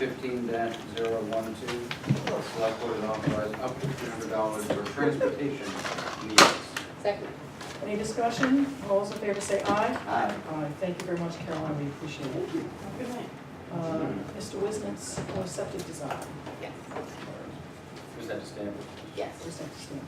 2015-012. Select board is authorized up to $300 for transportation needs. Second. Any discussion? All those in favor say aye. Aye. Aye. Thank you very much, Caroline, we appreciate it. Good night. Mr. Wisnitz, septic design. Yes. Was that to stand? Yes. Where's that stand?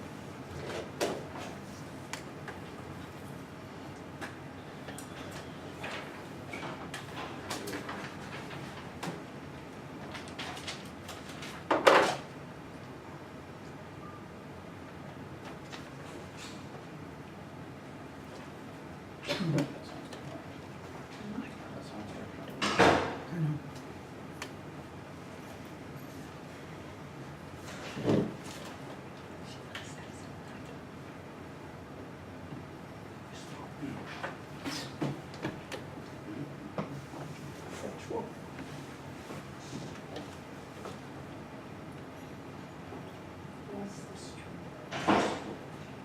Sexual.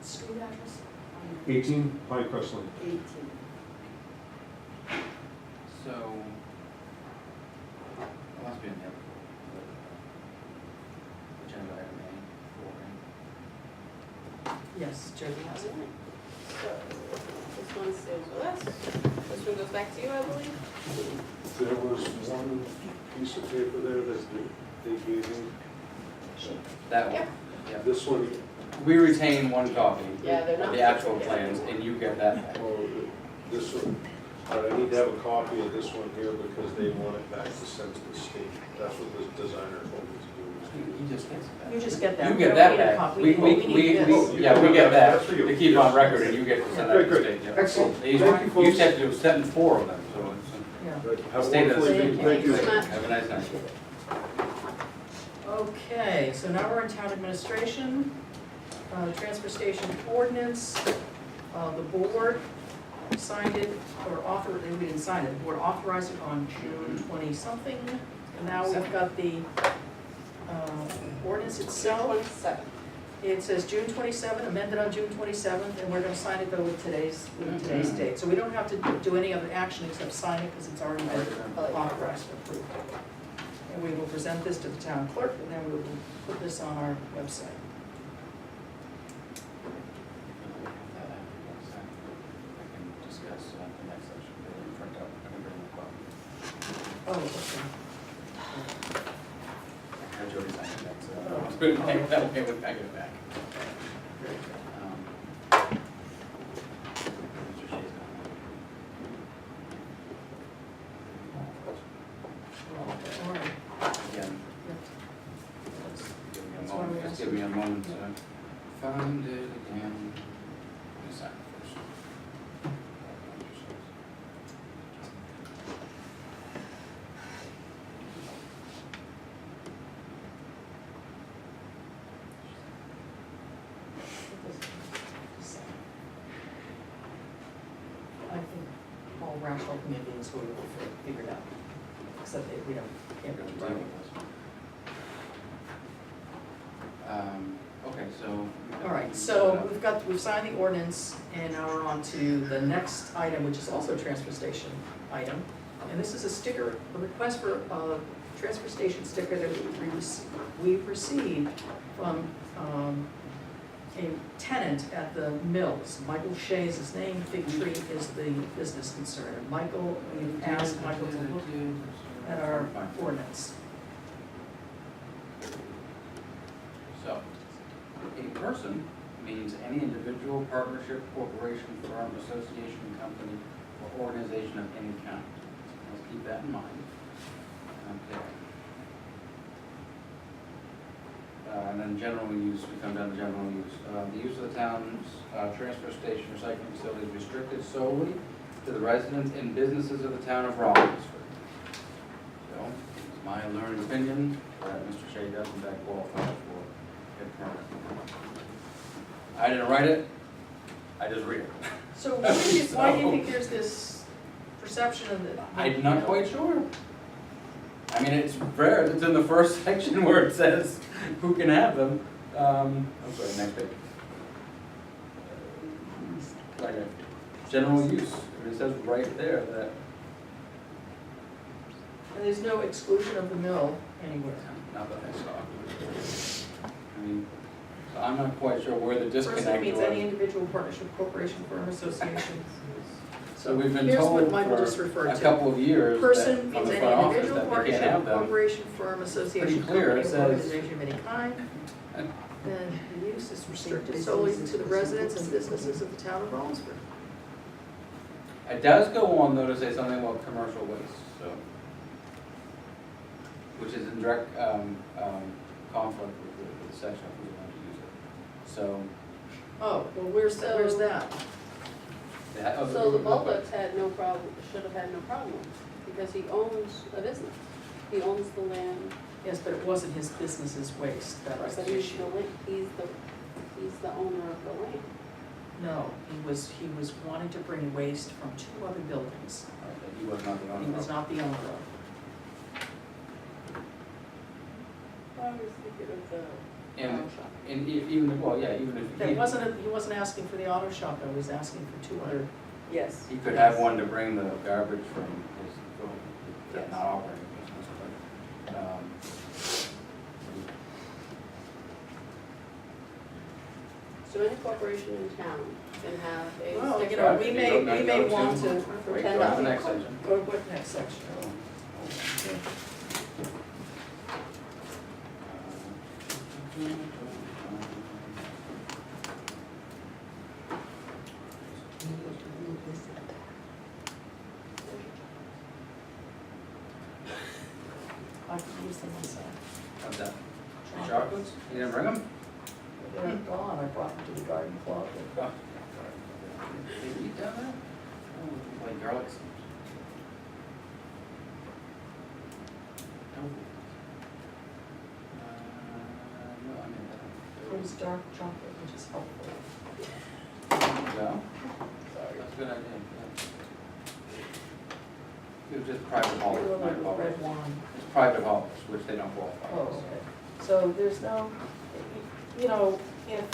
Street address? 18 Pinecrest Lane. 18. So, it must be in there. Agenda item A, Yes, Jody has it. So, this one stays with us. This one goes back to you, I believe. There was one piece of paper there that they gave me. that one. Yep. Yeah. This one, We retain one copy. Yeah, they're not- of the actual plans, and you get that back. oh, this one, but I need to have a copy of this one here because they want it back to send to the state. That's what the designer told me to do. You just get that. You just get that. You We get don't that need a back. copy. We need this. yeah, we get that That's for you. to keep on record, and you get to send that to the Great, state. great. yeah. Excellent. They used Thank you, to- used to folks. have to send 4 of them, so Yeah. Good. it's. Have a State of the wonderful state. evening. Thank you. Thank you so much. Have a nice night. Okay, so now we're in town administration, transfer station ordinance. The board signed it, or authored, we didn't sign it, the board authorized it on June 20-something. And now we've got the ordinance itself. 27. It says June 27, amended on June 27th, and we're gonna sign it though with today's date. So we don't have to do any other action except sign it, because it's already been authorized and approved. And we will present this to the town clerk, and then we will put this on our website. I can discuss the next section, they didn't print out, I can bring the copy. Oh, okay. I had Jody sign it next, so I was good to take that away with, I get it back. Mr. Shea's gone. All right. Again, That's why we just asked give me you. a moment to find it again. Let me sign it first. I think all rational human beings will figure it out, except that we can't really do it. Okay, so. All right, so we've signed the ordinance, and now we're on to the next item, which is also a transfer station item. And this is a sticker, a request for a transfer station sticker that we've received from a tenant at the mills. Michael Shea is his name, Fig Tree is the business concern. And Michael, we've asked Michael to look at our ordinance. So, a person means any individual, partnership, corporation, firm, association, company, or organization of any kind. Let's keep that in mind. Okay. And then general use, we come down to general use. The use of the town's transfer station recycling facility is restricted solely to the residents and businesses of the town of Rollinsford. So, it's my learned opinion that Mr. Shea does in fact qualify for a permit. I didn't write it, I just read it. So why do you think there's this perception of that? I'm not quite sure. I mean, it's rare, it's in the first section where it says who can have them. I'm sorry, next page. Like general use, it says right there that. And there's no exclusion of the mill anywhere. Not that I saw. I mean, so I'm not quite sure where the disconnect Person means any was. individual, partnership, corporation, firm, association. So we've been Here's what told Michael just for referred a to. couple of years that Person from means the any front office individual, that they can't partnership, have them. corporation, firm, association, Pretty clear, it company, says- organization of any kind. Then the use is restricted solely to the residents and businesses of the town of Rollinsford. It does go on though to say something about commercial waste, so, which is in direct conflict with the section of who's allowed to use it. So. Oh, well, where's that? So the Bulldogs had no problem, should have had no problem, because he owns a business. He owns the land, Yes, but it wasn't his business's waste, that was but the he's issue. he's the owner of the land. No, he was wanting to bring waste from 2 other buildings. He was not the owner. He was not the owner of. I was thinking of the And- auto shop. And even, well, yeah, even if He wasn't asking for the auto shop, though, he was asking for 2 other. Yes. he could have one to bring the garbage from his, Yes. not operating business, but, So any corporation in town can have a Well, sticker. you know, we Right, may, you we go may to- want to. For wait, $10. go to the next section. Go to what next section? I could use them myself. What's that? Chocolates? You didn't bring them? They're gone, I brought them to the garden club. Did you eat down there? Oh, like garlic sauce. No, I mean that. It was dark chocolate, which is helpful. No? Sorry. That's a good idea, yeah. It was just private You're haulers, like my with apologies. red wine. It's private haulers, which they don't qualify. Oh, as. okay. So there's no, you know, if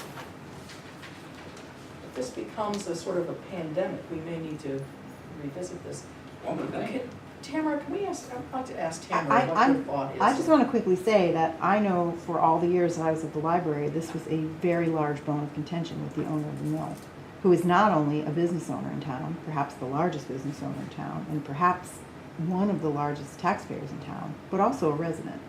this becomes a sort of a pandemic, we may need to revisit this. One would think. Tamara, can we ask, I'd like to ask Tamara I- what I'm- your thought is. I just want to quickly say that I know for all the years that I was at the library, this was a very large bone of contention with the owner of the mill, who is not only a business owner in town, perhaps the largest business owner in town, and perhaps one of the largest taxpayers in town, but also a resident.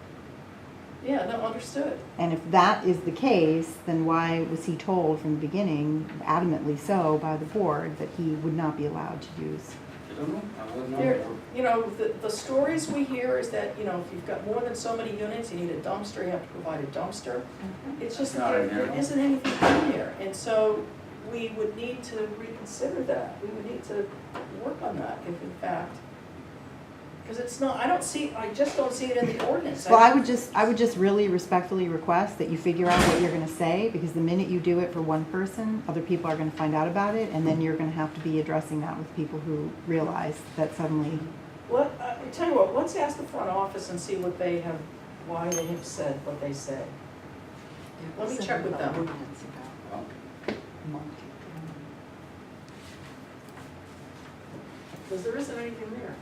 Yeah, no, understood. And if that is the case, then why was he told from the beginning, adamantly so, by the board, that he would not be allowed to use? I don't know, I wouldn't know. There, you know, the stories we hear is that, you know, if you've got more than so many units, you need a dumpster, you have to provide a dumpster. It's just that Not in there here. isn't anything in there, and so we would need to reconsider that. We would need to work on that if in fact, because it's not, I just don't see it in the ordinance. Well, I would just really respectfully request that you figure out what you're gonna say, because the minute you do it for one person, other people are gonna find out about it, and then you're gonna have to be addressing that with people who realize that suddenly, I tell you what, let's ask the front office and see what they have, why they have said what they say. Let me check with them. Well, Because there isn't anything there.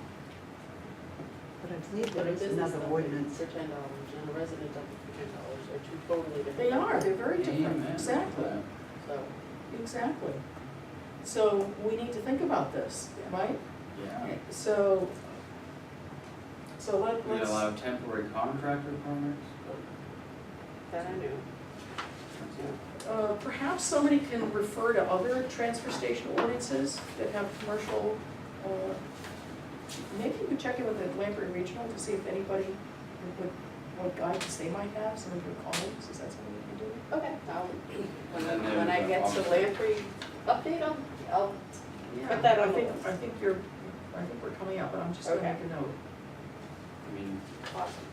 But I believe But there a is business another dumping ordinance. for $10 and a resident dumping for $10 are two totally different. They are, they're very different, amen. exactly, So, exactly. So we need to think about this, right? Yeah. So We let's, allow temporary contractor permits. that I knew. perhaps somebody can refer to other transfer station ordinances that have commercial, maybe you could check in with the Lamprey Regional to see if anybody, what guidance they might have, some of your colleagues, is that something you can do? Okay, And then when I get to Lamprey update, I'll put that on the list. I think we're coming up, but I'm just gonna Okay. make a note. I mean, Awesome.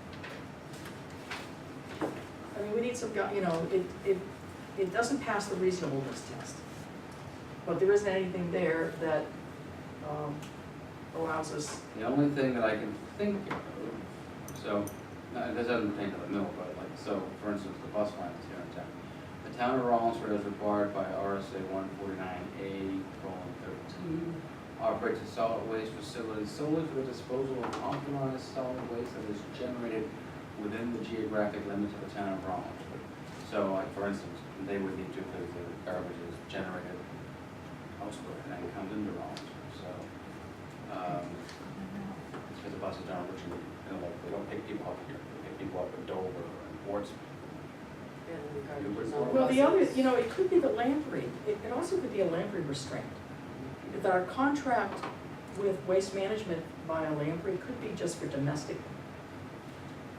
I mean, we need some, you know, it doesn't pass the reasonableness test. But there isn't anything there that allows us, the only thing that I can think of, so, this doesn't pertain to the mill, but like, so, for instance, the bus lines here in town. The town of Rollinsford is required by RSA 149A:13 operates a solid waste facility solely for the disposal of authorized solid waste that is generated within the geographic limits of the town of Rollinsford. So like, for instance, they would need to, because the garbage is generated elsewhere and then comes into Rollinsford, so, because the buses aren't originally, like, they don't pick people up here, they pick people up in Dover and Portsmouth. Well, the other, it could be the Lamprey, it also could be a Lamprey restraint. That our contract with Waste Management via Lamprey could be just for domestic.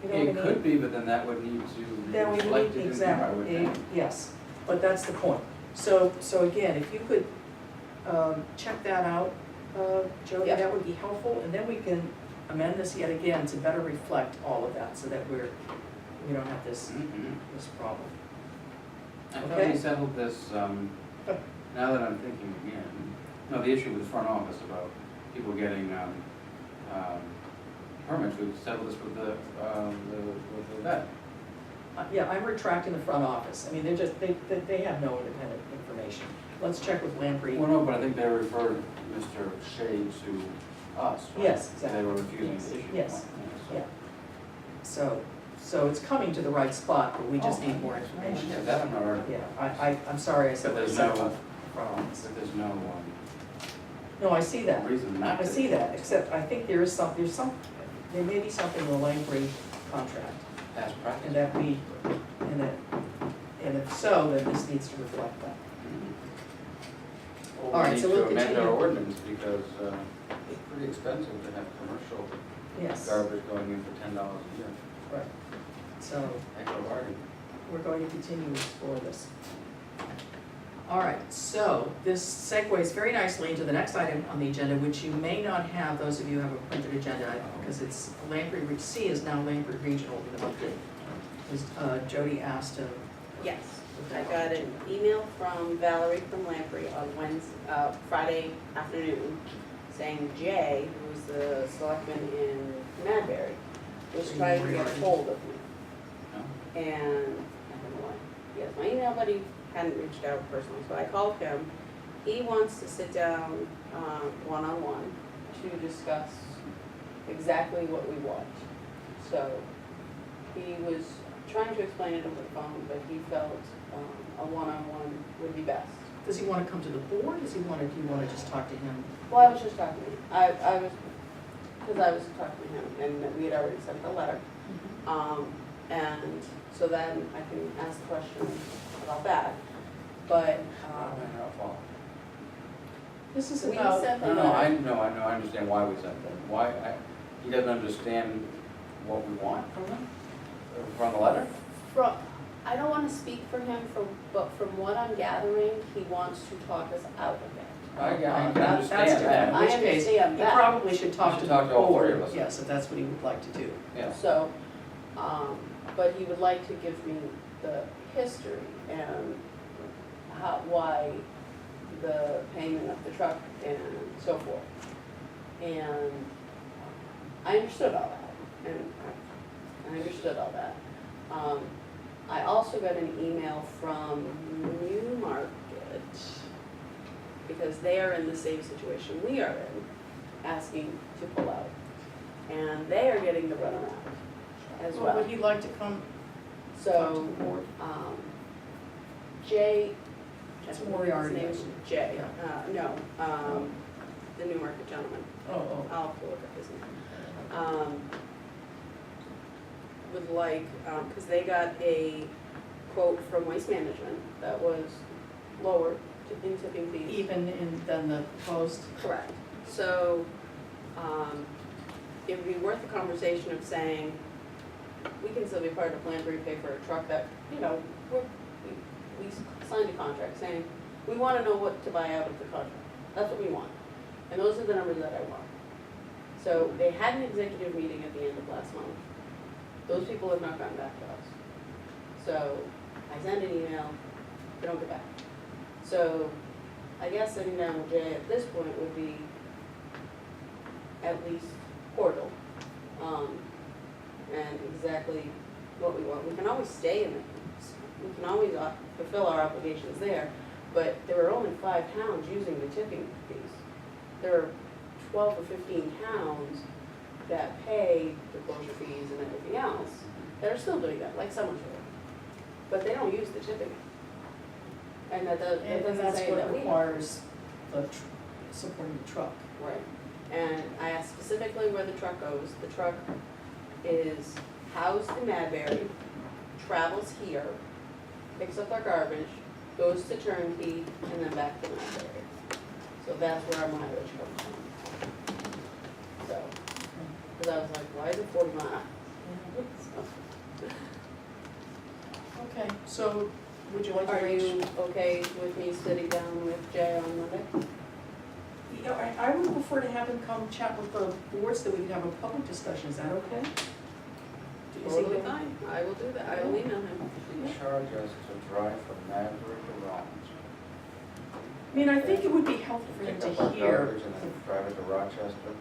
You know what I It mean? could be, but then that would need to be Then we reflected need, in here, I would exactly, think. yes, but that's the point. So again, if you could, check that out, Jody, Yeah. that would be helpful, and then we can amend this yet again to better reflect all of that, so that we don't have this Mhm. problem. I thought Okay. we settled this, now that I'm thinking again, no, the issue with the front office about people getting, permits, we settled this with the vet. Yeah, I'm retracting the front office. I mean, they're just, they have no independent information. Let's check with Lamprey. Well, no, but I think they referred Mr. Shea to us, right? Yes, exactly. They were refusing Yes, to issue. yes, one, yeah. So it's coming to the right spot, but we just Oh, need more information. Yeah, that I'm not already. Yeah, I'm sorry I said But what I there's said no- about the front office. But there's no, No, I see that. reason not to. I see that, except I think there may be something in the Lamprey contract, Past practice. and if so, then this needs to reflect that. Well, All right, so we'll We need to amend our continue. ordinance because it's pretty expensive to have commercial Yes, garbage going in for $10 a year. right. So Heck of a bargain. we're going to continue to explore this. All right, so this segues very nicely into the next item on the agenda, which you may not have, those of you who have a printed agenda, because it's Lamprey, C is now Lamprey Regional with an update. As Jody asked to. Yes, I got an email from Valerie from Lamprey on Friday afternoon, saying Jay, who's the selectman in Madbury, was trying to get a hold of me. No? And I don't know why, he has my email, but he hadn't reached out personally, so I called him. He wants to sit down, one-on-one to discuss exactly what we want. So, he was trying to explain it over the phone, but he felt, a one-on-one would be best. Does he want to come to the board? Do you want to just talk to him? Well, I was just talking to him, I was talking to him, and we had already sent the letter. And so then I can ask the question about that, but, This is we about, sent the No, letter. I understand why we sent them. He doesn't understand what we want from them, from the letter? I don't wanna speak for him, but from what I'm gathering, he wants to talk us out of it. I can that's understand different. that. In I which case, understand he that. probably should talk should to talk the to all three board, of us. yes, if that's what he would like to do. Yeah. So, but he would like to give me the history and why the payment of the truck and so forth. And I understood all that, and I understood all that. I also got an email from Newmarket, because they are in the same situation we are in, asking to pull out. And they are getting the runaround as Well, well. would he like to come talk to So, the board? Jay, I It's believe Moriarty, his name is isn't Jay, the Newmarket gentleman, Oh, I'll have to look up his name. Would like, cause they got a quote from Waste Management that was lower in tipping fees. even than the proposed, Correct. So, it would be worth the conversation of saying, we can still be part of Lamprey, pay for a truck that, we signed a contract saying, we wanna know what to buy out of the contract. That's what we want. And those are the numbers that I want. So they had an executive meeting at the end of last month. Those people have not gotten back to us. So I send an email, they don't get back. So I guess sitting down with Jay at this point would be at least cordial, and exactly what we want. We can always stay in it, we can always fulfill our obligations there, but there are only 5 towns using the tipping fees. there are 12 or 15 towns that pay the closure fees and everything else that are still doing that, like Summersville. But they don't use the tipping. And that And doesn't that's say what that we. requires the supporting the truck. Right. And I asked specifically where the truck goes. The truck is housed in Madbury, travels here, picks up our garbage, goes to Turnkey, and then back to Madbury. So that's where our mileage comes from. So, because I was like, why is it 40 miles? Okay, so would you like to Are arrange? you okay with me sitting down with Jay on Monday? You know, I would prefer to have him come chat with the boards so that we can have a public discussion, is that okay? Is he Totally good? fine, I will do that, I will email him. They charge us to drive from Madbury to Rollinsford. I mean, I think it would be helpful for him Pick up to our hear. garbage and then drive it to Rochester,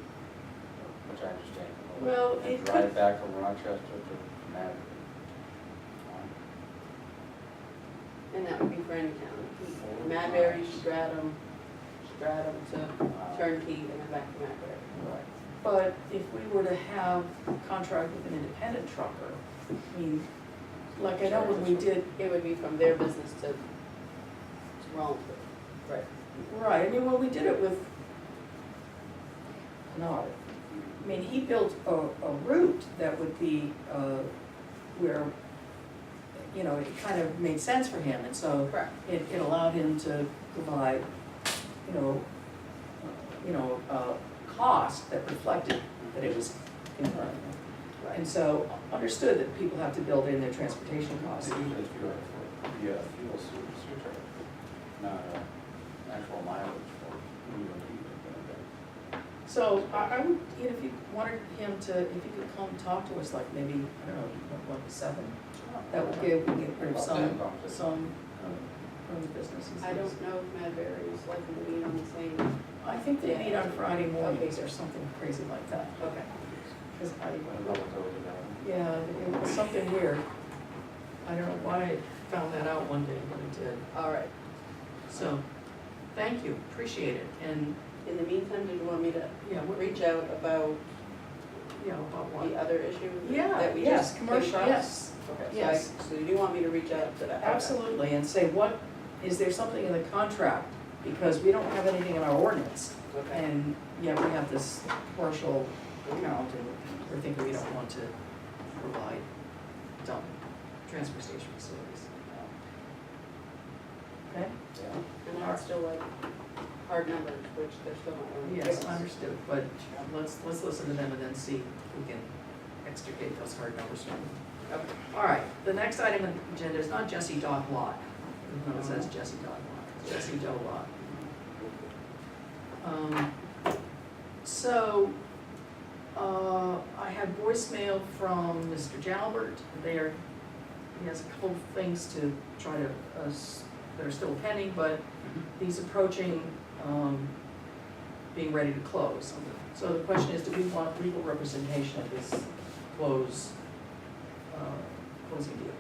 which I understand. Well, And it drive could- back from Rochester to Madbury. And that would be for any town. Madbury, Stratham to Turnkey, and then back to Madbury. Right. But if we were to have a contract with an independent trucker, I mean, like I know when we did, It would be from their business to Rollinsford. Right. right, I mean, when we did it with Kennard, I mean, he built a route that would be, where, you know, it kind of made sense for him, and so Correct. it allowed him to provide, cost that reflected that it was concurrent. And so understood that people have to build in their transportation costs. Usually it's fuel surcharge, not actual mileage for UOT. So I would, if you wanted him to, if he could come talk to us, like maybe, I don't know, 1 to 7, that would give, we get rid of some from the businesses. I don't know if Madbury is likely to be on the same. I think they meet on Friday mornings or something crazy like that. Okay. Because When public goes around. yeah, it was something weird. I don't know why I found that out one day, but I did. All right. So, thank you, appreciate it. And, In the meantime, did you want me to yeah, what, reach out about about what? the other issue Yeah, that we yes, just commercial, came across? yes, Okay, yes. so you do want me to reach out to that? Okay. Absolutely, and say, what, is there something in the contract? Because we don't have anything in our ordinance. Okay. And yet we have this commercial account, and we're thinking we don't want to provide dump transfer station facilities. Okay? Yeah. And that's still like hard numbers, which they're still not really. Yes, understood, but let's listen to them and then see if we can extricate those hard numbers from them. Okay. All right, the next item on the agenda is not Jesse Dog Lot. No, it says Jesse Dog Lot, it's Jesse Doe Lot. So, I had voicemail from Mr. Jalbert. He has a couple of things to try to, that are still pending, but he's approaching, being ready to close. So the question is, do we want legal representation of this closing deal?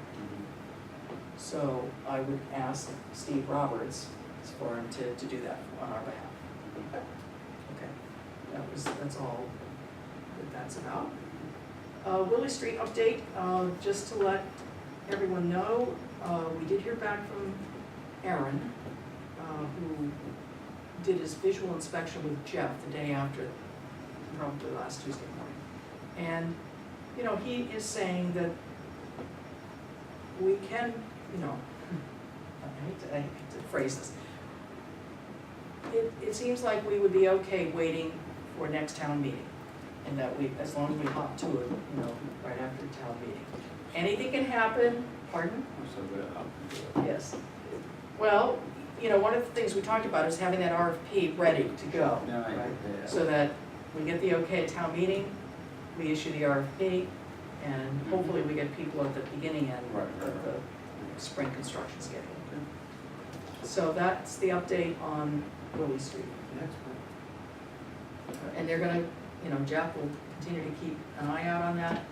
So I would ask Steve Roberts for him to do that on our behalf. Okay, that's all that that's about. Willie Street update, just to let everyone know, we did hear back from Aaron, who did his visual inspection with Jeff the day after, probably last Tuesday morning. And, he is saying that we can, I hate to phrase this. It seems like we would be okay waiting for next town meeting, and that as long as we hop to it, right after town meeting. Anything can happen, pardon? So good. Yes. Well, one of the things we talked about is having that RFP ready to go. No, I right? agree. So that we get the okay at town meeting, we issue the RFP, and hopefully we get people at the beginning end Right, of right, the spring construction schedule. So that's the update on Willie Street. And they're gonna, Jeff will continue to keep an eye out on that.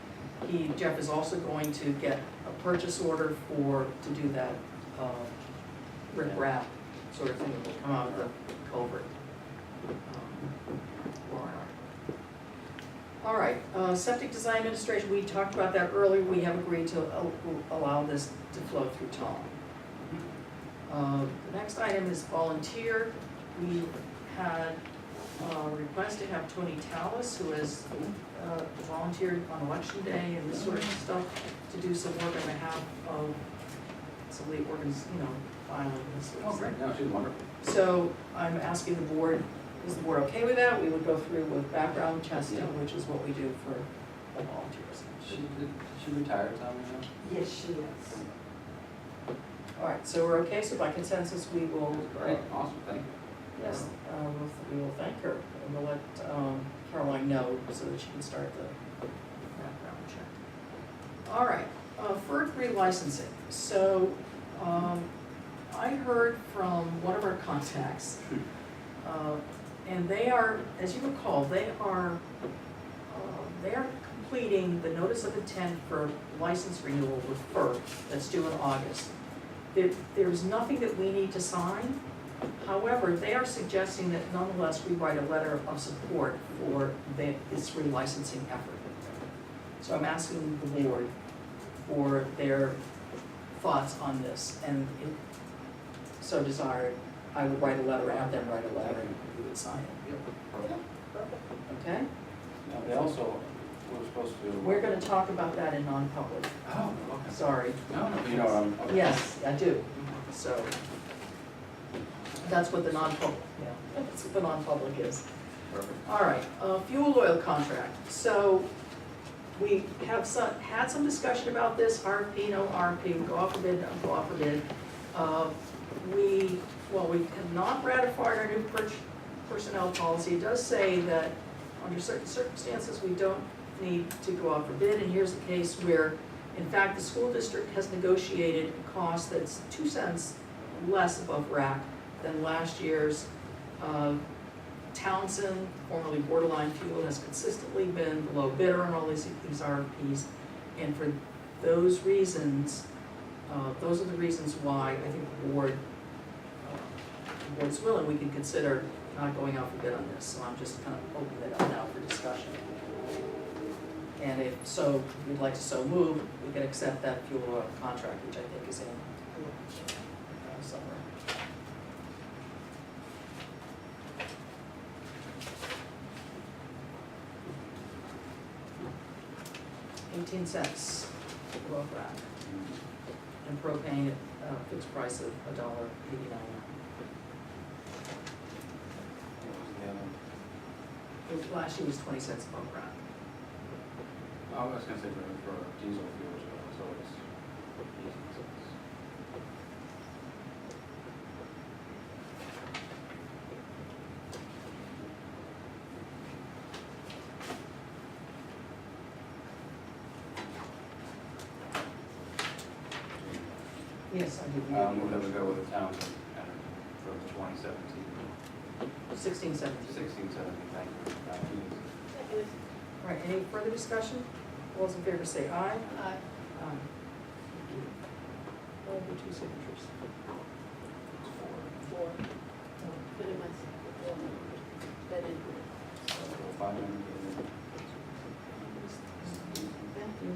Jeff is also going to get a purchase order to do that, rip wrap sort of thing that will come out of the culvert. All right, septic design administration, we talked about that earlier, we have agreed to allow this to flow through Tom. The next item is volunteer. We had a request to have Tony Tallis, who has volunteered on election day and this sort of stuff, to do some work on behalf of some of the organs, filing and this sort of Oh, stuff. great, no, she's wonderful. So I'm asking the board, is the board okay with that? We would go through with background testing, Yeah. which is what we do for the volunteers. She retired, Tom, you know? Yes, she is. All right, so we're okay, so by consensus, we will, Great, awesome, thank you. yes, we will thank her, and we'll let Caroline know so that she can start the background check. All right, FERD relicensing. So, I heard from one of our contacts, and they are, as you recall, they are completing the notice of intent for license renewal with FERD that's due in August. There's nothing that we need to sign. However, they are suggesting that nonetheless we write a letter of support for this relicensing effort. So I'm asking the board for their thoughts on this, and if so desired, I would write a letter, have them write a letter, and we would sign it. Yep, perfect. Okay? Now, they also, were supposed to. We're gonna talk about that in non-public. Oh, okay. Sorry. No, you know what I'm. Okay. Yes, I do. So that's what the non-public, that's what the non-public is. Perfect. All right, fuel oil contract. So we have had some discussion about this, RFP, no RFP, go off for bid, don't go off for bid. We have not ratified our new personnel policy. It does say that under certain circumstances, we don't need to go off for bid, and here's a case where, in fact, the school district has negotiated a cost that's 2 cents less above rack than last year's. Townsend, formerly Borderline Fuel, has consistently been the low bidder on all these RFPs, and for those reasons, those are the reasons why I think the board's willing, we can consider not going out for bid on this, so I'm just kind of opening it up now for discussion. And if so, we'd like to so move, we can accept that fuel oil contract, which I think is in somewhere. $0.18 above rack, and propane at a fixed price of $1.89. What was the other? Last year was 20 cents above rack. I was gonna say for diesel fuel as well, so it's. Yes, I did. Move that we go with the Townsend Energy for the 2017, 16, 17. 16, 17, thank you. All right, any further discussion? All those in favor say aye. Aye. Aye. All the 2 signatures. Four. Good in my, that in. Thank you.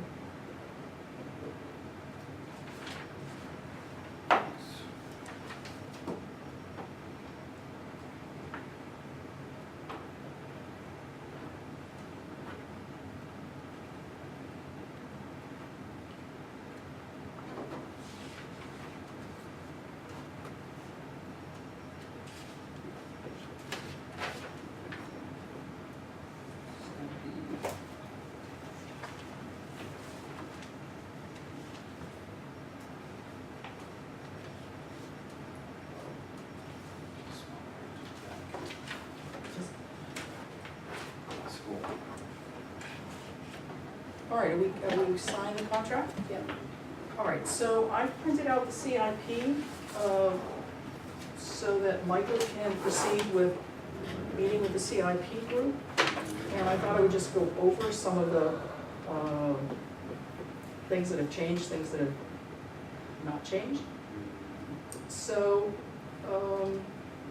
All right, are we signed the contract? Yep. All right, so I printed out the CIP, so that Michael can proceed with meeting with the CIP group. And I thought I would just go over some of the, things that have changed, things that have not changed. So,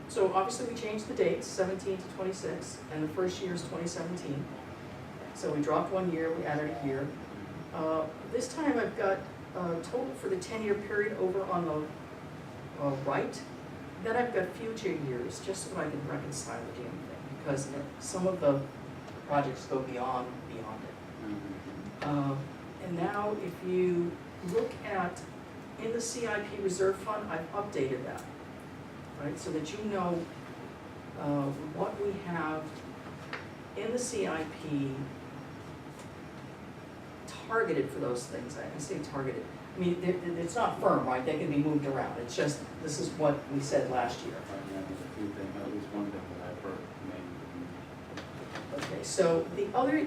so obviously we changed the dates, 17 to 26, and the first year is 2017. So we dropped 1 year, we added a year. This time I've got total for the 10-year period over on the right. Then I've got future years, just so I can reconcile the damn thing, because some of the projects go beyond it. And now if you look at, in the CIP reserve fund, I've updated that, right? So that you know what we have in the CIP targeted for those things. I say targeted. I mean, it's not firm, right? They can be moved around. It's just, this is what we said last year. Yeah, there's a few things, at least one thing that I've heard, maybe. Okay, so the other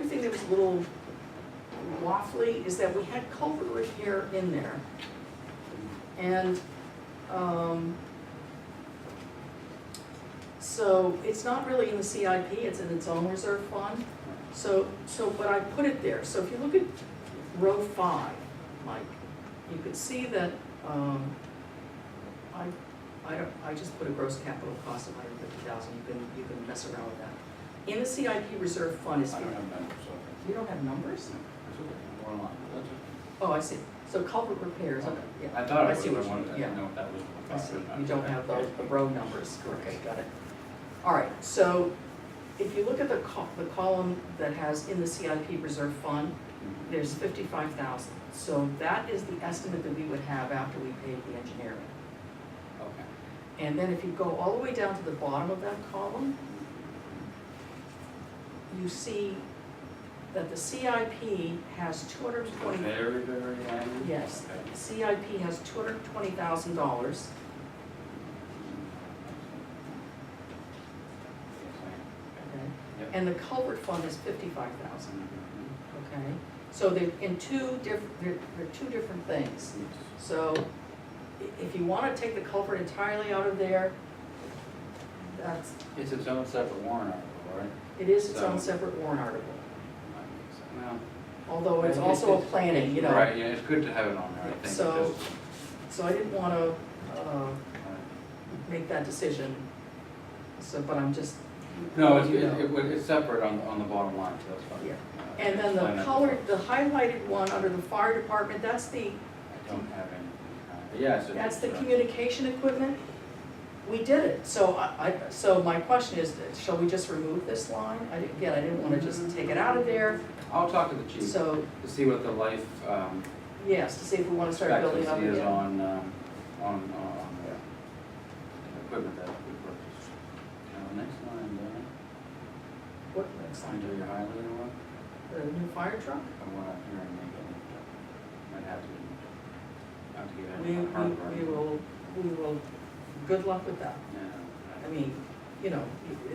thing that was a little waffly is that we had culvert repair in there. And, so it's not really in the CIP, it's in its own reserve fund. So, but I put it there. So if you look at row 5, Mike, you could see that, I just put a gross capital cost of $150,000. You can mess around with that. In the CIP reserve fund is. I don't have numbers, so. You don't have numbers? That's okay, more line, that's okay. Oh, I see. So culvert repairs, okay, yeah. I thought it was, see I what you wanted mean, to yeah. know if that was. I see, you don't have the row numbers, okay, got it. All right, so if you look at the column that has in the CIP reserve fund, there's 55,000. So that is the estimate that we would have after we paid the engineering. Okay. And then if you go all the way down to the bottom of that column, you see that the CIP has 220. Very, very end? Yes, Okay. CIP has $220,000. Yep. And the culvert fund is 55,000, Mhm. okay? So they're in they're two different things. So if you wanna take the culvert entirely out of there, that's, It's its own separate warrant article, right? it is its own So- separate warrant article. Well. Although it's also a planning, you know. Right, yeah, it's good to have it on there, I think. So- because- So I didn't wanna make that decision, so, but I'm just. No, it's, you know. it's separate on the bottom line, so that's fine. Yeah. And then Explain the that colored, the before. highlighted one under the fire department, that's the, I don't have any, yes. that's the communication equipment. We did it, so so my question is, shall we just remove this line? Again, I didn't wanna just take it out of there, I'll talk to the chief so, to see what the life, yes, to see if we wanna start building up expectancy is again. on the equipment that we purchased. Now, next line, Dana, What next under line? your highlighter one, The new fire truck? I want to hear and make it, might have to give We it heartburn. will, good luck with that. Yeah. I mean, you know,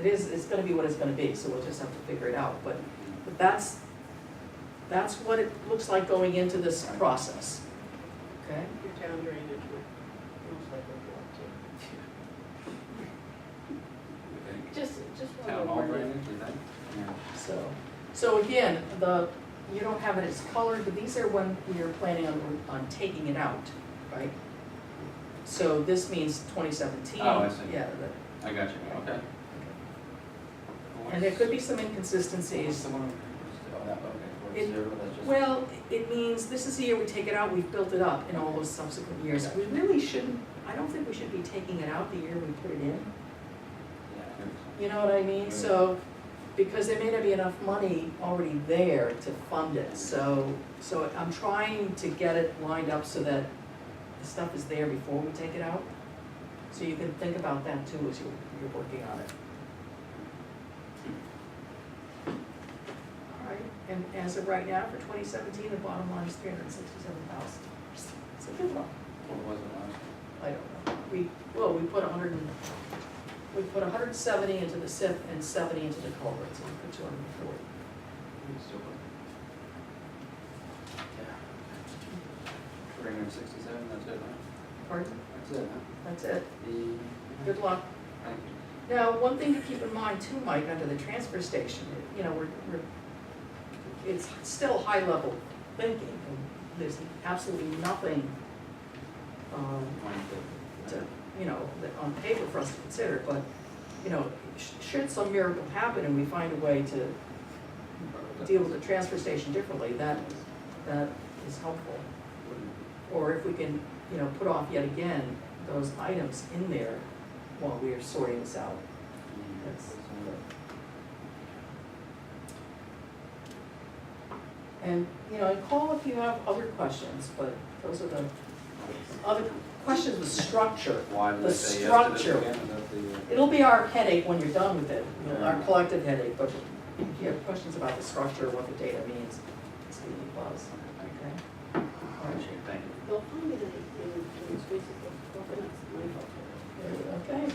it's gonna be what it's gonna be, so we'll just have to figure it out, but that's what it looks like going into this process, okay? Your town drainage would most likely go up too. You think? Just one Town little hall word. drainage, you think? Yeah. So again, you don't have it as colored, but these are when we are planning on taking it out, right? So this means 2017. Oh, I see. Yeah, I got you, okay. and there could be some What's inconsistencies. the one? Oh, that, okay, It- 40, that's just. Well, it means this is the year we take it out, we've built it up in all those subsequent years. We really shouldn't, I don't think we should be taking it out the year we put it in. Yeah, I think so. You know what I mean? So, because there may not be enough money already there to fund it, so I'm trying to get it lined up so that the stuff is there before we take it out. So you can think about that too as you're working on it. All right, and as of right now, for 2017, the bottom line is $367,000. It's a good one. What was it last? I don't know. We put 170 into the SIP and 70 into the culvert, so we put 240. Still put- Yeah. 367, that's it, huh? Pardon? That's it, huh? That's it. The. Good luck. Thank you. Now, one thing to keep in mind too, Mike, under the transfer station, you know, it's still high-level thinking. And there's absolutely nothing, to, you know, on paper for us to consider, but, you know, should some miracle happen and we find a way to deal with the transfer station differently, that is helpful. Or if we can, you know, put off yet again those items in there while we are sorting this out. That's And, you know, call if you have other questions, but those are the other questions, the structure. Why did The they say yes to this structure. again? Is that the, It'll be our headache when you're done with it, you know, our collective headache, but if you have questions about the structure, what the data means, it's the buzz, okay? All right. appreciate it, thank you. They'll find it in spaces of coconuts, my fault. Okay.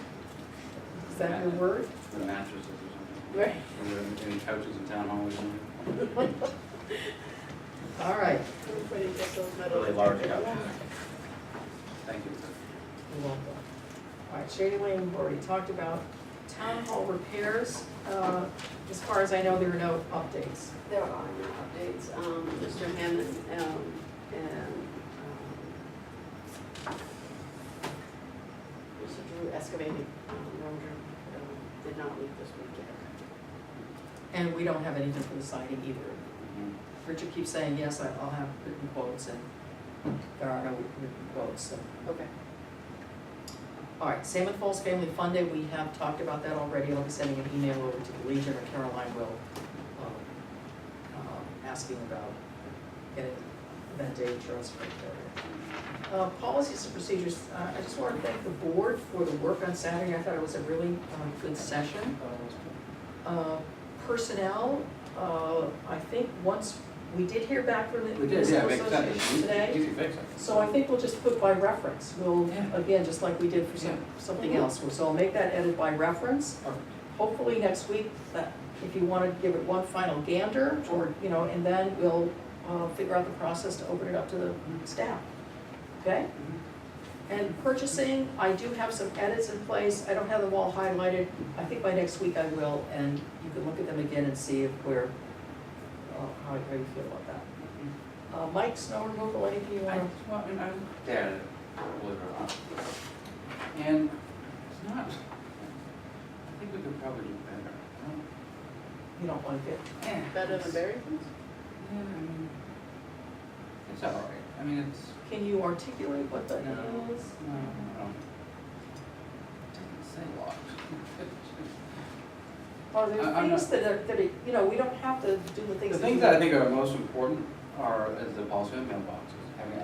Is that your word? The mattresses or something. Right. Any couches in town hall or something? All right. Everybody gets those metal. Really large couches. Thank you. You're welcome. All right, Shady Lane, we've already talked about. Town hall repairs, as far as I know, there are no updates. There are no updates. Mr. Hammond, and, Mr. Drew excavating, Roger, did not leave this week yet. And we don't have anything for the signing either. Mhm. Richard keeps saying, yes, I'll have written quotes, and there are no written quotes, so. Okay. All right, Salmon Falls Family Fun Day, we have talked about that already. I'll be sending an email over to the Legion, or Caroline will, asking about getting that day transferred there. Policies and procedures, I just want to thank the board for the work on Saturday. I thought it was a really good session. Personnel, I think once, we did hear back from the We did, yeah, municipal makes sense. association today. Easy fix it. So I think we'll just put by reference, we'll, Yeah. again, just like we did for Yeah. something else, so I'll make that edit by reference. Perfect. Hopefully next week, that, if you wanna give it one final gander, or, you know, and then we'll, figure out the process to open it up to the staff, okay? And purchasing, I do have some edits in place, I don't have them all highlighted, I think by next week I will, and you can look at them again and see if we're, how you feel about that. Mike, snow removal, anything you want? Well, and I looked at it, believe it or not, and it's not, I think we could probably do better. You don't like it? Yeah. Better than Barrington's? Yeah, I mean, it's all right. I mean, it's, Can you articulate what that No. is? no, it doesn't say a lot. Are there I'm things that are, you know, we don't have to do the things. The things that I think are most important are, is the policy of mailboxes, having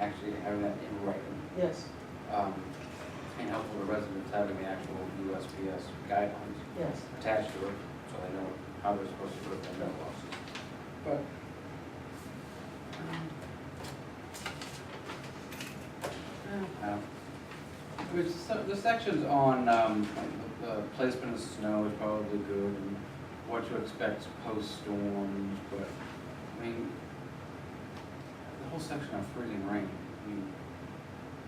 that in writing. Yes, And helpful to residents having the actual USPS guidelines yes. attached to it, so they know how they're supposed to put their mailboxes. But, the sections on, the placement of snow is probably good, and what to expect post-storms, but, I mean, the whole section on freezing rain, I mean,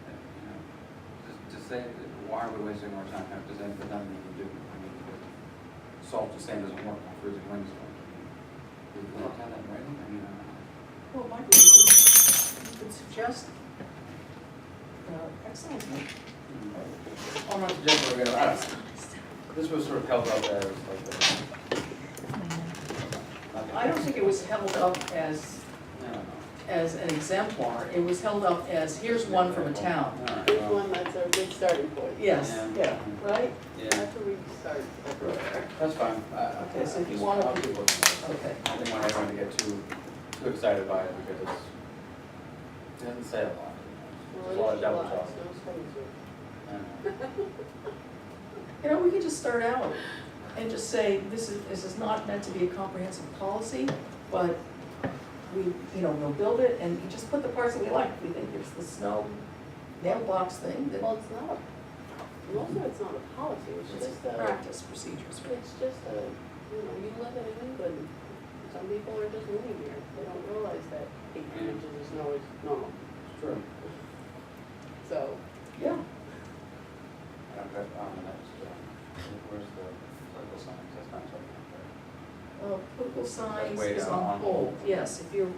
you know, to say, why are we wasting our time, have to say, there's nothing we can do, I mean, salt and sand doesn't work on freezing rainstorms. We don't have that writing, I mean, Well, Michael, you could suggest, excellent. I'm not suggesting we're gonna, I don't know. This was sort of held up as like I don't think it was held up as, I don't know. as an exemplar. It was held up as, here's one from a town. All right, Here's well, one that's a good starting point. Yes, Yeah. yeah, right? Yeah, That's where we start everywhere. that's fine. Okay, so if you I'll wanna- I'll keep looking at it. Okay. I didn't want everyone to get too excited by it because it doesn't say a lot. There's a lot of double talk. Snow's coming soon. I know. You know, we could just start out and just say, this is not meant to be a comprehensive policy, but we, you know, we'll build it and you just put the parts that we like. We think it's the snow mailbox thing, that Well, it's not a, most of it's not a policy, it's it's just a, practice procedures. it's just a, you know, you live in England. Some people are just moving here, they don't realize that 18 inches of snow is normal, It's true. so. Yeah, Okay, the next, where's the political signs? That's not something up political signs way is down on on hold. hold. Yes, if you're,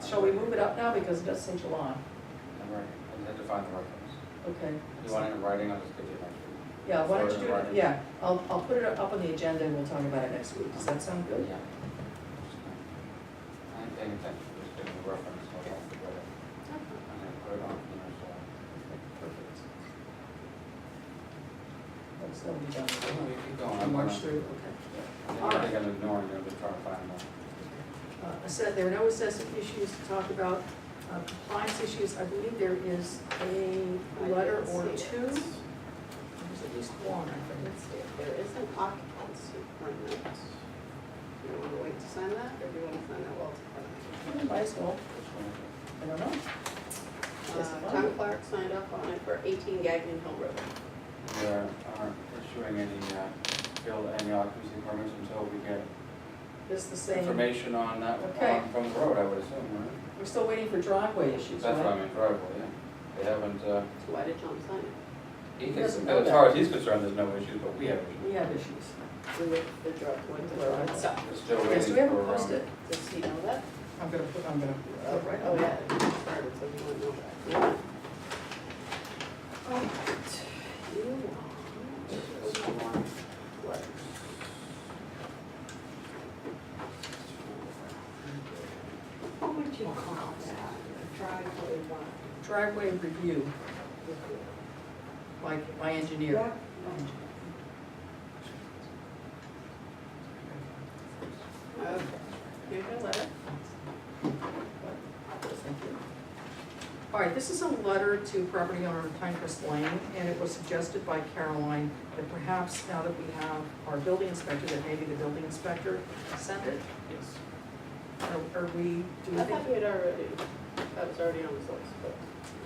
shall we move it up now because it does say July? there. Right, I had to find the right place. Okay. You want it in writing, I'll just give you next week. Yeah, why don't you Or do in it, writing. yeah, I'll put it up on the agenda and we'll talk about it next week. Does that sound good? Yeah. that'll be done. Keep going, We'll I'm march gonna, through, okay. I think I'm ignoring them, just trying to find them. There are no assessment issues to talk about. Compliance issues, I believe there is a letter or two. There's at least one, I think. Let's see, if there is an occupancy permit. Do you wanna wait to sign that, or do you wanna sign that while it's permanent? Might as well, I don't know. Town clerk signed up on it for 18 Gagnon Hill Road. We aren't issuing any occupancy permits until we get This is the same, information on that, Okay. from the road, I would assume, right? we're still waiting for driveway issues, That's what right? I mean, driveway, yeah. They haven't, So why did John sign it? he doesn't can, know as far as he's concerned, there's no issues, but we have issues. We have issues. With the road itself. We're still Yes, do waiting we have a for, post-it? Does he know that? I'm gonna put right Oh, on yeah, that. it just started, so you wouldn't know that. Yeah. Alright. You want what? What would you call that? A driveway what? Driveway review, like my engineer. Okay, here's your letter. Thank you. All right, this is a letter to property owner of Pinecrest Lane, and it was suggested by Caroline that perhaps now that we have our building inspector, that maybe the building inspector send it. yes. Are we, do we I think? thought we had already, that was already on the source, but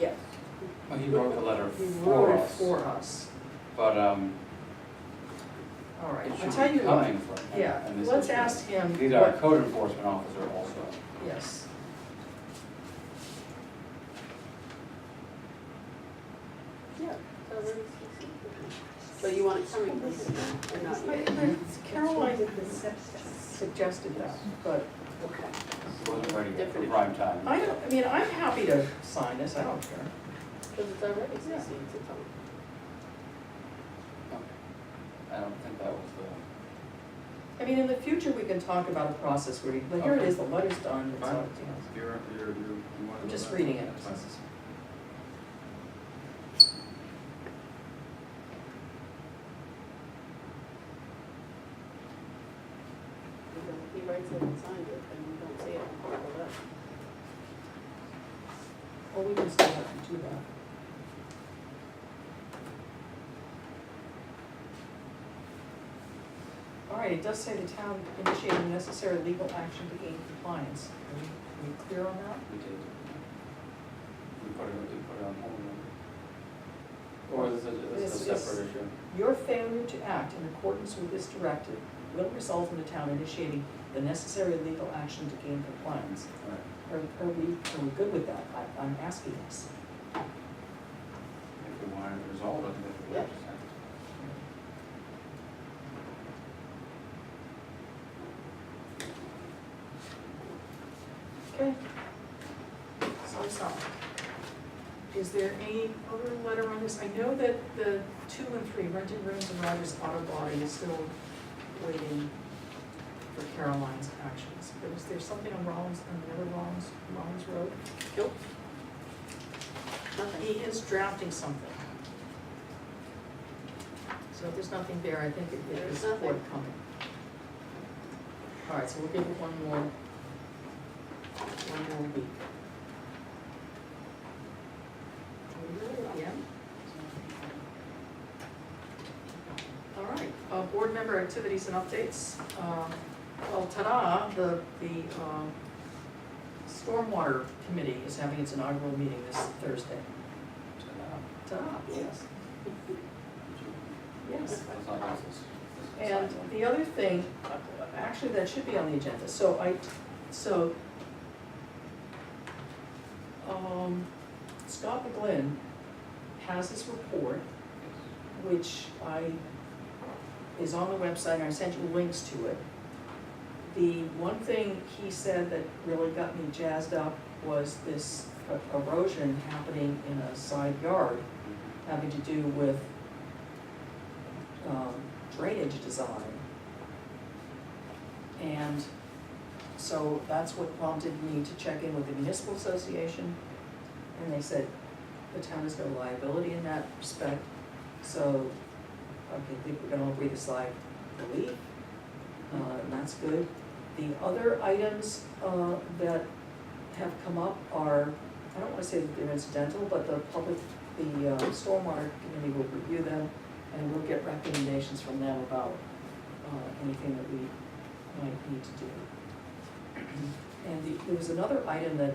yes. Well, he wrote the letter He for wrote it us, for us. but, All right, it I'll should tell be you what. coming from him. Yeah, and this let's issue. ask him He's our what- code enforcement officer also. Yes. Yeah. So we're- So you want it coming from him and not you? Caroline suggested that, but Okay. He wasn't ready for Different. prime time. I mean, I'm happy to sign this, I don't care. Because it's already Yeah. CC'd to Tom. Okay. I don't think that was I mean, in the future, we can talk about a process where, but here it is, the letter's done, it's, Fine. you know, you wanted I'm just to- reading it. That's fine. He writes it and signs it, and you don't see it on top of that. Well, we can still have to do that. All right, it does say the town initiating necessary legal action to gain compliance. Are we clear on that? We did. We put it on hold. Or is this a This- separate issue? Your failure to act in accordance with this directive will result in the town initiating the necessary legal action to gain compliance. Right. Are we good with that? I'm asking this. If we wanted to resolve it, then we have to send Okay. So. Is there any other letter on this? I know that the 2 and 3, rented rooms and Rogers Auto Body is still waiting for Caroline's actions. But is there something on Rollins, on the other Rollins Road? Nope. Nothing. He is drafting something. So if there's nothing there, I think it There's is nothing. forthcoming. All right, so we'll give it one more week. Yeah. All right, board member activities and updates. Well, ta-da, the Stormwater Committee is having its inaugural meeting this Thursday. it. Ta-da, yes. Yes. That's not this. And the other thing, actually, that should be on the agenda, so Scott McGlynn has this report, which is on the website, and I sent you links to it. The one thing he said that really got me jazzed up was this erosion happening in a side yard, having to do with drainage design. And so that's what prompted me to check in with the municipal association, and they said the town has no liability in that respect. So Okay, I think we're gonna all breathe a sigh of relief, and that's good. The other items, that have come up are, I don't wanna say that they're incidental, but the stormwater committee will review them, and we'll get recommendations from them about, anything that we might need to do. And there was another item that,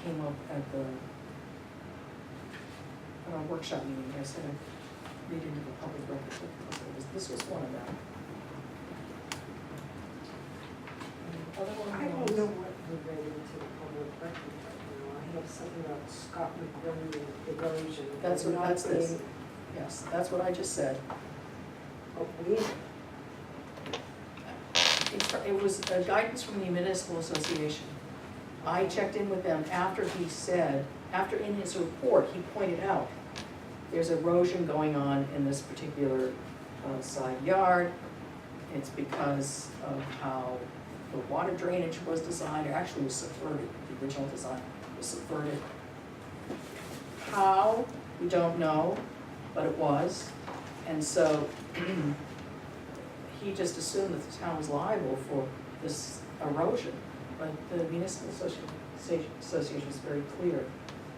came up at the workshop meeting, I said I'd read into the public record. This was one of them. And the other one I was- don't know what we read into the public record right now. I have something about Scott McBurney erosion. That's this. Yes, that's what I just said. Oh, we, It was a guidance from the municipal association. I checked in with them after he said, after in his report, he pointed out, there's erosion going on in this particular side yard. It's because of how the water drainage was designed, or actually was subverted, the original design was subverted. How, we don't know, but it was. And so he just assumed that the town was liable for this erosion. But the municipal association is very clear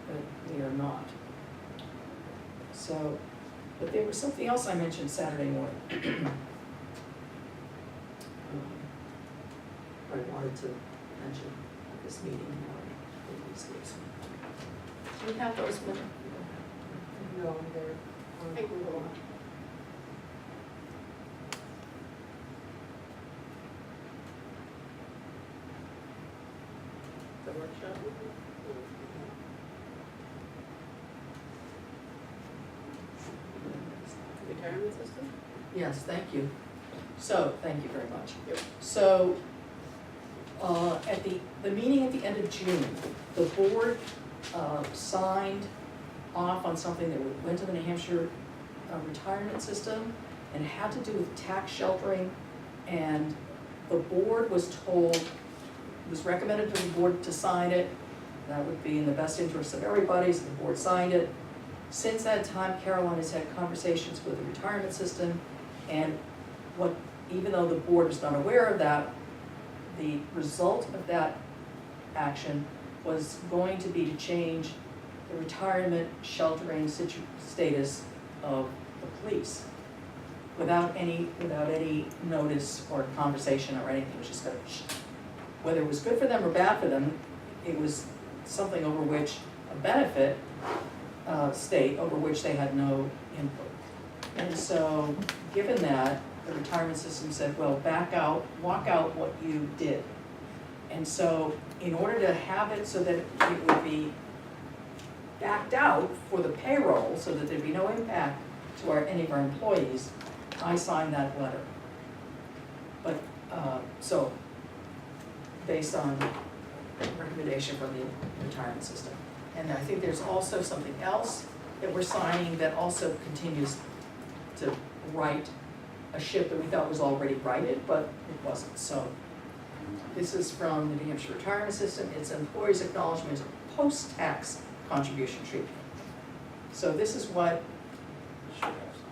that we are not. So, but there was something else I mentioned Saturday morning. I wanted to mention at this meeting. Do you have those with you? no, they're I on think we will. Google. The workshop. Retirement system? Yes, thank you. So, thank you very much. Yep. So, at the meeting at the end of June, the board signed off on something that went to the New Hampshire retirement system, and it had to do with tax sheltering, and the board was told, it was recommended to the board to sign it. That would be in the best interest of everybody, so the board signed it. Since that time, Caroline has had conversations with the retirement system, and even though the board was not aware of that, the result of that action was going to be to change the retirement sheltering status of the police without any notice or conversation or anything. It was just gonna, whether it was good for them or bad for them, it was something over which, a benefit state over which they had no input. And so, given that, the retirement system said, well, back out, walk out what you did. And so, in order to have it so that it would be backed out for the payroll, so that there'd be no impact to any of our employees, I signed that letter. But, so, based on recommendation from the retirement system. And I think there's also something else that we're signing that also continues to right a ship that we thought was already righted, but it wasn't. So this is from the New Hampshire retirement system. It's employees' acknowledgement of post-tax contribution treatment. So this is what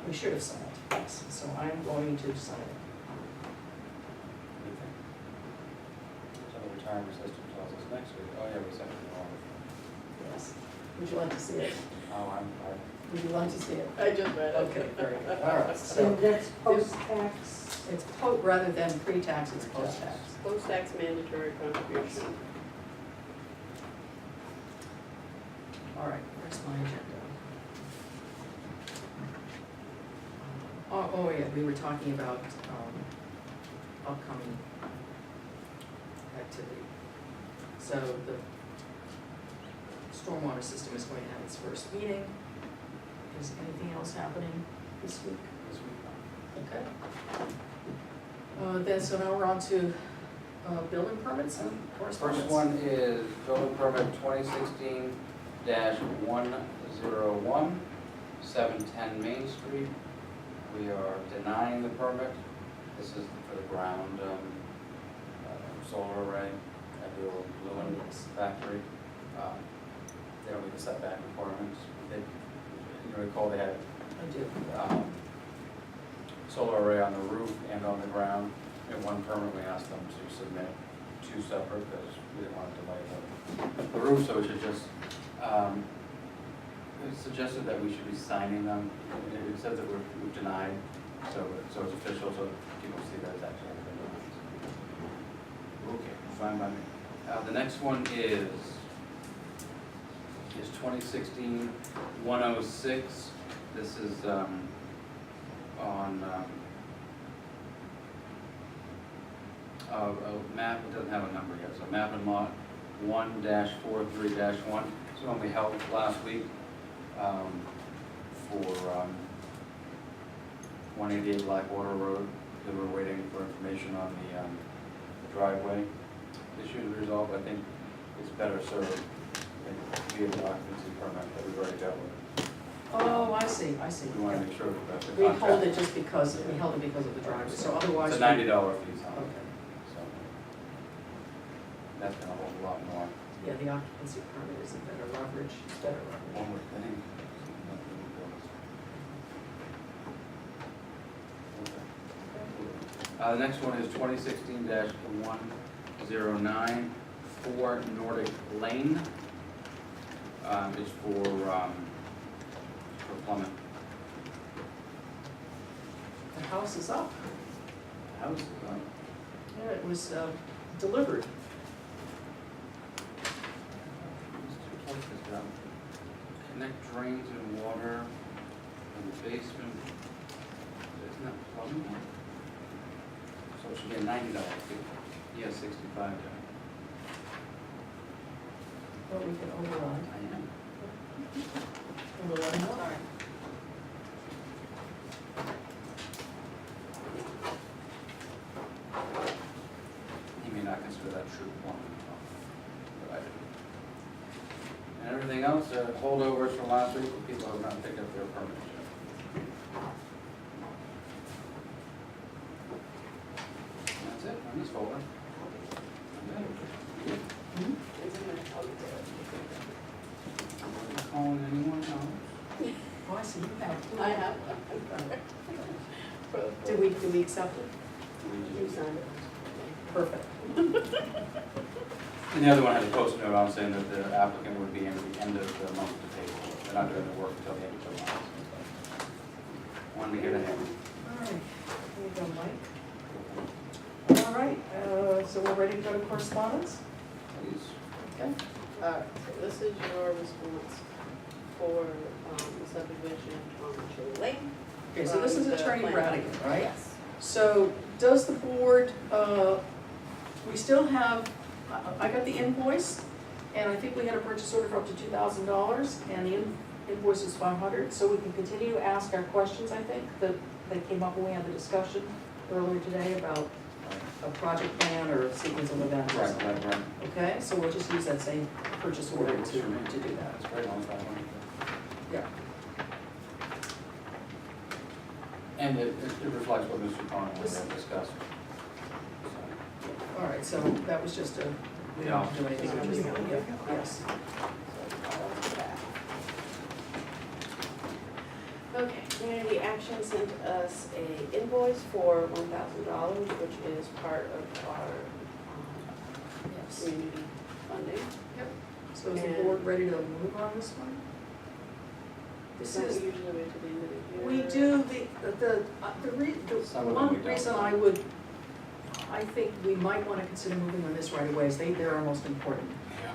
we should have signed, yes. So I'm going to sign it. So the retirement system tells us next week, oh yeah, we sent it to all. Yes. Would you like to see it? Oh, Would you like to see it? I just read it. Okay, very good. All right. So And that's post-tax. it's rather than pre-tax, it's post-tax. Post-tax mandatory contribution. All right, where's my agenda? Oh yeah, we were talking about upcoming activity. So the stormwater system is going to have its first meeting. Is anything else happening this week? This week. Okay. Then, so now we're on to building permits and correspondence. First one is building permit 2016-101, 710 Main Street. We are denying the permit. This is for the ground solar array at the old Lewin factory. They don't meet the setback requirements. You recall they had I do. Solar array on the roof and on the ground, and one permit, we asked them to submit two separate, because we didn't want to delay the roof, so we should just, it suggested that we should be signing them. It says that we've denied, so it's official, so people see that it's actually been denied. Okay, fine by me. The next one is 2016-106. This is on a map, it doesn't have a number yet, so map and lot 1-43-1. It's one we held last week for 188 Blackwater Road. They were waiting for information on the driveway issue to be resolved. I think it's better served via the occupancy permit that we've already dealt with. Oh, I see. We want to make sure that the We contract. hold it just because, we held it because of the driveway, so otherwise. It's a $90 fee, so. Okay. So that's gonna hold a lot more. Yeah, the occupancy permit is a better leverage, it's better leverage. One more thing. The next one is 2016-109, 4 Nordic Lane. It's for plumbing. The house is up. House, Yeah, it was delivered. these two places down. Connect drains and water in the basement. Isn't that plumbing? So it should be a $90 fee. Yeah, 65. But we can override. I am. Override. Sorry. He may not consider that true plumbing, but I do. And everything else, holdovers from last week for people who have not picked up their permits yet. That's it, on this folder. Calling anyone else? Oh, I see, you have. I have. Do we accept it? You signed it. Perfect. And the other one had a post note on saying that the applicant would be in the end of the month to pay. They're not doing the work until the end of the month. Wanted to get ahead. All right, here you go, Mike. All right, so we're ready to go to correspondence? Please. Okay. Alright, so this is your response for the subdivision on Chili Lane. Okay, so this is From the Attorney plan. Radigan, right? Yes. So does the board, we still have, I got the invoice, and I think we had a purchase order for up to $2,000, and the invoice is $500, so we can continue to ask our questions, I think, that came up when we had the discussion earlier today about a project plan or a sequence of events or something. Right. Okay, so we'll just use that same purchase order to do that. That's great, on that one. Yeah. And it reflects what Mr. Conlon had discussed. All right, so that was just a, we don't have to do anything, we're just, yeah, yes. Okay, Community Action sent us a invoice for $1,000, which is part of our Yes. community funding. So is the board ready to move on this one? This Don't is, we usually wait till the end of the year? we do, the Some of them we one don't. reason I think we might want to consider moving on this right away is they're our most important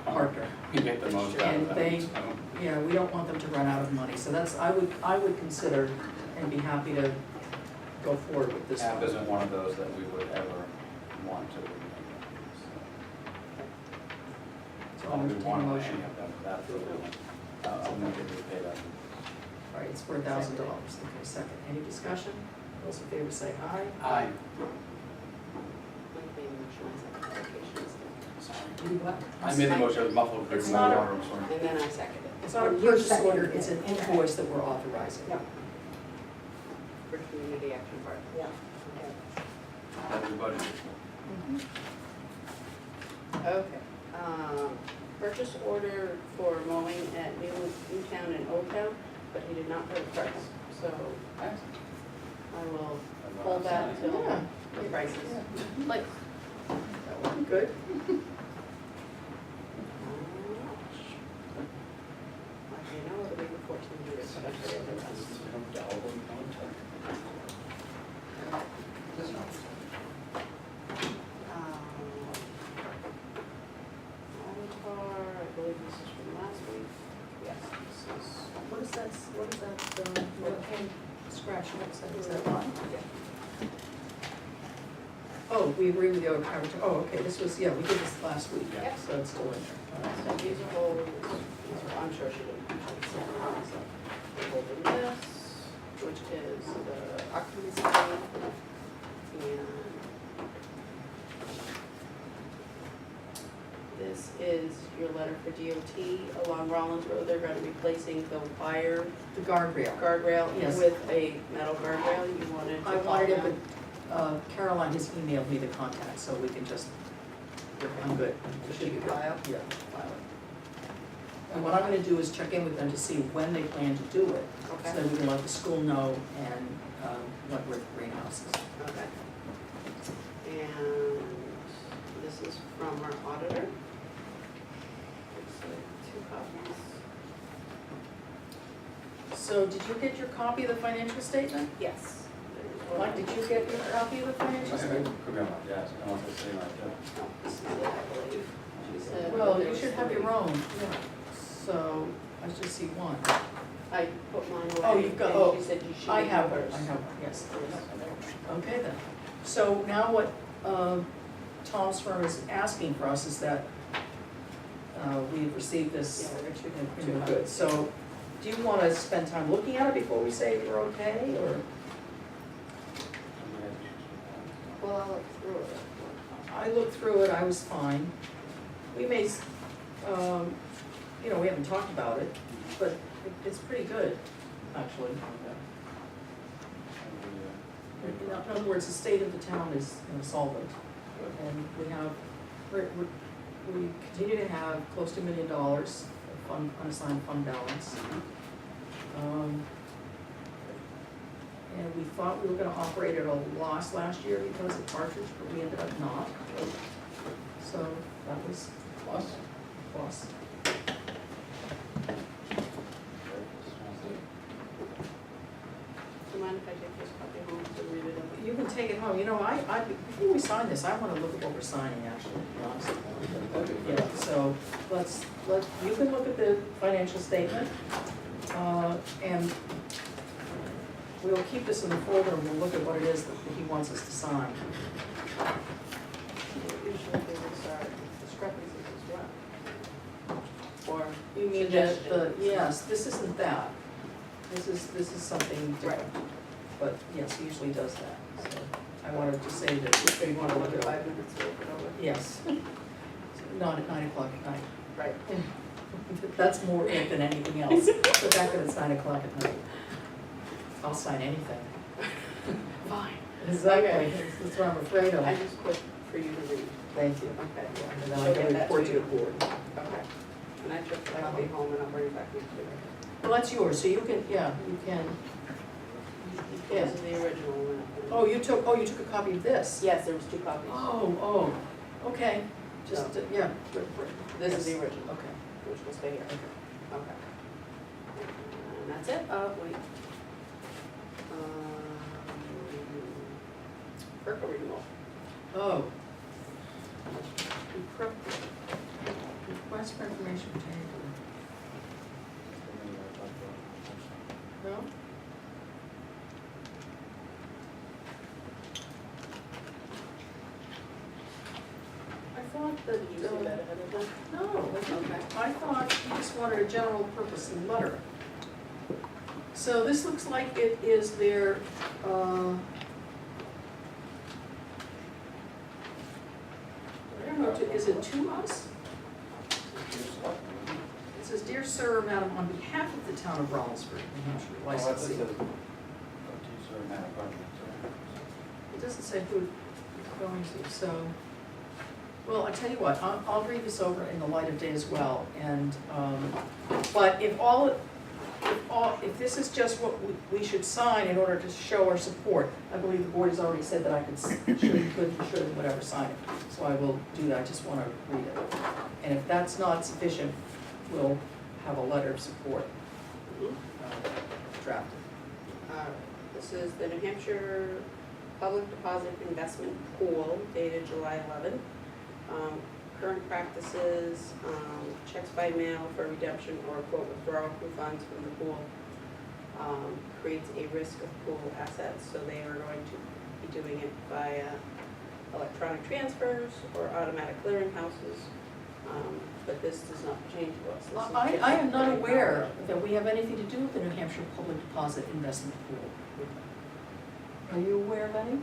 partner. You get the most out of And that. they- so. Yeah, we don't want them to run out of money, so that's, I would consider and be happy to go forward with this App one. isn't one of those that we would ever want to remove. So So I'll we entertain a want motion. any of them, that's what we want. I'll make it be paid up. All right, it's for $1,000. Okay, second. Any discussion? Those in favor say aye. Aye. Like the insurance applications. Sorry. You what? I made the motion, I was muffled It's through my not a- water, I'm sorry. And then I seconded it It's not a You purchase seconded order, it. it's an invoice that we're authorizing. Yeah. for community action part. Yeah. Everybody. Okay, purchase order for mowing at Newtown and Old Town. but he did not pay the price, so Excellent. I will hold that till Yeah. the prices. Yeah. Like, That would be good. like, you know, it'll be the 14 years, but I forget the rest. This helps. Avatar, I believe this is from last week. Yes, this is. What is that, little hand scratch, is that line? Oh, we agree with the advertising, oh, okay, this was, yeah, we did this last week, Yep. so it's still in there. So these are holding, I'm sure she didn't actually send it, so we're holding this, which is the occupancy rate, and this is your letter for DOT along Rollins Road. They're gonna be placing the wire The guardrail. guardrail Yes. with a metal guardrail. You wanted to I call wanted it, them. but Caroline has emailed me the contact, so we can just, I'm good. Should we file? Yeah, file it. And what I'm gonna do is check in with them to see when they plan to do it, so Okay, that we can let the school know and what with greenhouses. okay. And this is from our auditor. It's 2 copies. So did you get your copy of the financial statement? Yes. Mike, did you get your copy of the financial statement? Could be on my desk, I don't know if it's sitting right there. No, this is it, I believe. She said. Well, there you was should have 3. your own, yeah. So, I just see one. I put mine away. Oh, you've got- and oh, she said you should I have hers. one, yes. Okay then. So now what Tom's firm is asking for us is that we've received this Yeah, we're two- in two the copies. good. So, do you want to spend time looking at it before we say we're okay, or? Well, I'll look through it. I looked through it, I was fine. We may, we haven't talked about it, but it's pretty good, actually. In other words, the state of the town is solvent, and we continue to have close to $1 million of unassigned fund balance. And we thought we were gonna operate at a loss last year because of Partridge, but we ended up not. So that was Plus? plus. Do you mind if I take this copy home to read it over? You can take it home, before we sign this, I wanna look at what we're signing, actually, to be honest. Yeah, so you can look at the financial statement, and we'll keep this in the folder and we'll look at what it is that he wants us to sign. Usually they would start discrepancies as well. Or You mean suggestions. yes, this isn't that. This is something different. But yes, he usually does that, so I wanted to say that So you want to look at it. 5 minutes to look it over? Yes. Not at 9 o'clock at night. Right. That's more it than anything else, the fact that it's 9 o'clock at night. I'll sign anything. Fine. Exactly, that's what I'm afraid of. I just put for you to read. Thank you. Okay. And then I She'll can get that report to to you. the board. Okay. And I took the copy home and I'll bring it back next week. Well, that's yours, so you can, yeah, you can. Yeah. This is the original one. Oh, you took a copy of this? Yes, there was 2 copies. Oh, okay, just, So- yeah. This is the Yes. original, Okay. which will stay here. Okay. And that's it? Wait. FERPA renewal. Oh. Request for information pertaining to, no? I thought that, Did you see that ahead of time? no, I thought you just wanted a general purpose letter. So this looks like it is their, I don't know, is it to us? It says, "Dear Sir, Madam, on behalf of the town of Rollinsford, New Hampshire, licensee." It doesn't say who it's going to, so, well, I tell you what, I'll read this over in the light of day as well, and, but if all, if this is just what we should sign in order to show our support, I believe the board has already said that I could, should, whatever, sign it. So I will do that, I just want to read it. And if that's not sufficient, we'll have a letter of support drafted. This is the New Hampshire Public Deposit Investment Pool dated July 11th. Current practices, checks by mail for redemption or quote withdrawal of funds from the pool creates a risk of pool assets, so they are going to be doing it via electronic transfers or automatic clearinghouses, but this does not pertain to us. This is just I am not a aware knowledge. that we have anything to do with the New Hampshire Public Deposit Investment Pool. Are you aware of any?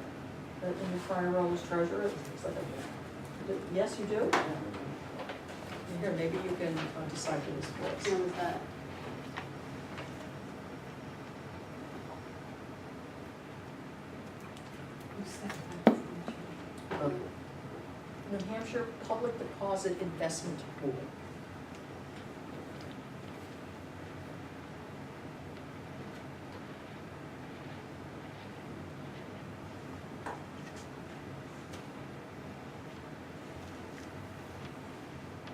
That in your prior role as treasurer? It looks like yes, you do? Here, maybe you can decipher this for us. When was that? New Hampshire Public Deposit Investment Pool.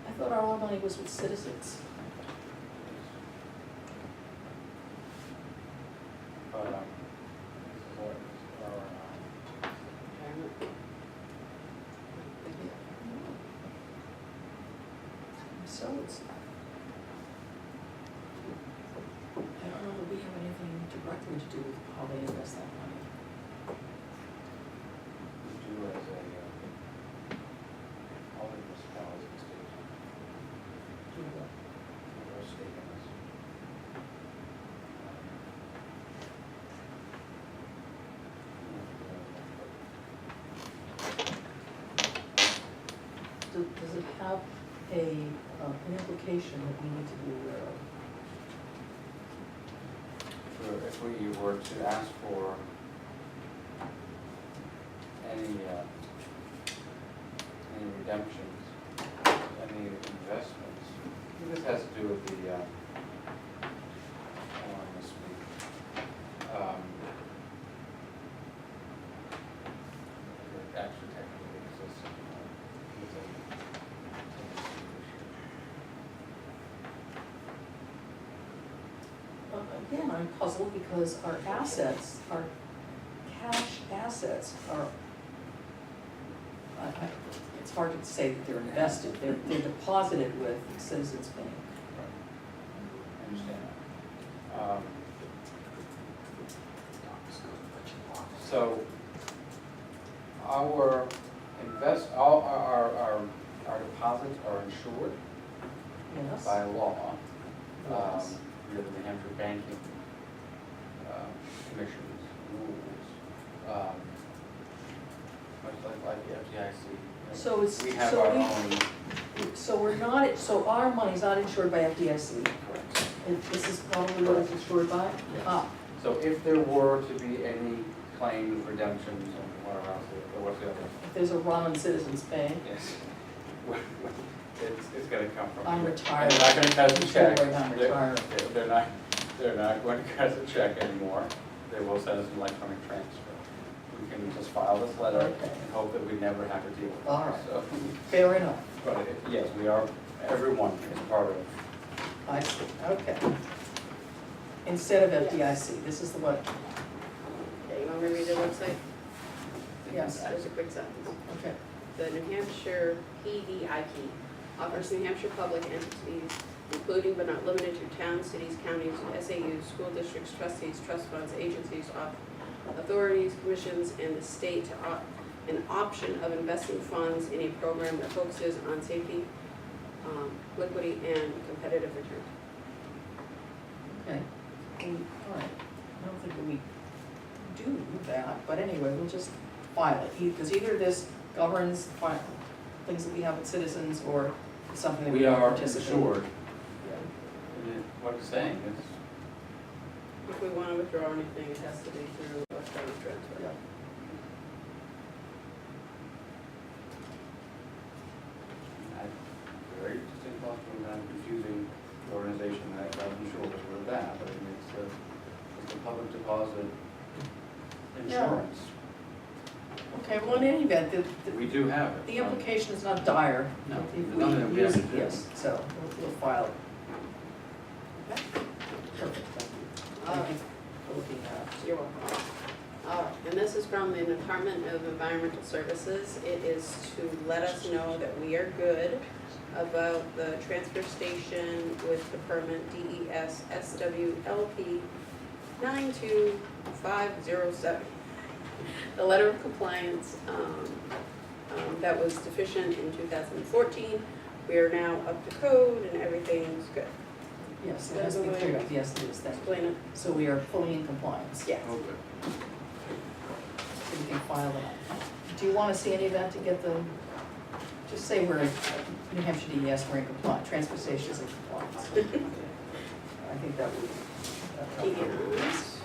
I thought our money was with Citizens. But, So it's, I don't know that we have anything directly to do with how they invest that money. we do as a, all the municipalities and states, or state in this. Does it have an implication that we need to be aware of? If we were to ask for any redemptions, any investments, this has to do with the, hold on this week. It actually technically exists. Again, I'm puzzled because our assets, our cash assets are, it's hard to say that they're invested, they're deposited with Citizens Bank. I understand that. So, our all our deposits are insured Yes? by law. Yes. Via the New Hampshire Banking Commission's rules. Much like the FDIC. So it's, We have so our we, own. so we're not, so our money's not insured by FDIC. Correct. This is probably what it's insured by? Yes. Ah, So if there were to be any claims, redemptions, and whatever else, what's the other? if there's a run on Citizens Bank, Yes. It's gonna come from. I'm retired. And they're not gonna cut us a check. Don't worry, I'm retired. They're not going to cut us a check anymore. They will send us an electronic transfer. We can just file this letter Okay. and hope that we never have to deal with it. All right. So, fair enough. but yes, we are, everyone is part of. I see, okay. Instead of FDIC, this is the what, Okay, you want me to read the website? yes, There's a quick sentence. okay. The New Hampshire PDIP offers New Hampshire public entities, including but not limited to towns, cities, counties, SAUs, school districts, trustees, trust funds, agencies, authorities, commissions, and the state an option of investing funds in a program that focuses on safety, liquidity, and competitive return. Okay, all right, I don't think that we do that, but anyway, we'll just file it, because either this governs things that we have with Citizens, or it's something that we We don't are participate in. insured. What it's saying is, If we want to withdraw anything, it has to be through electronic transfer. Yeah. very distinct thoughts from that confusing the organization that I'm sure was with that, but I mean, deposit Yeah. insurance. Okay, well, in any event, We do have it. the implication is not dire. No, If there's we nothing that we use have it, to do. yes, so we'll file it. Okay, perfect, thank you. All Thank right. you for looking at it. You're welcome. All right, and this is from the Department of Environmental Services. It is to let us know that we are good about the transfer station with the permit DES SWLP 92507. The letter of compliance that was deficient in 2014. We are now up to code and everything's good. Yes, it has been cleared up, yes, it is, thank you. Explain it. So we are fully in compliance, Yes. Oh, good. so we can file that. Do you want to see any of that to get the, just say we're in New Hampshire DES, we're in compliance, transfer station is in compliance. I think that would, Yes.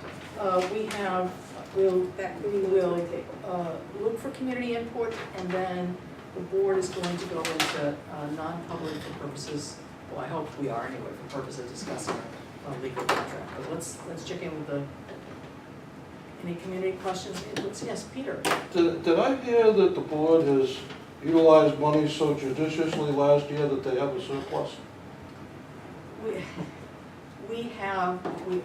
we have, we'll, That we could be will, the table. look for community input, and then the board is going to go into, non-public for purposes, well, I hope we are anyway, for purposes of discussing a legal contract, but let's check in with the, any community questions, inputs, yes, Peter? Did I hear that the board has utilized money so judiciously last year that they have a surplus? We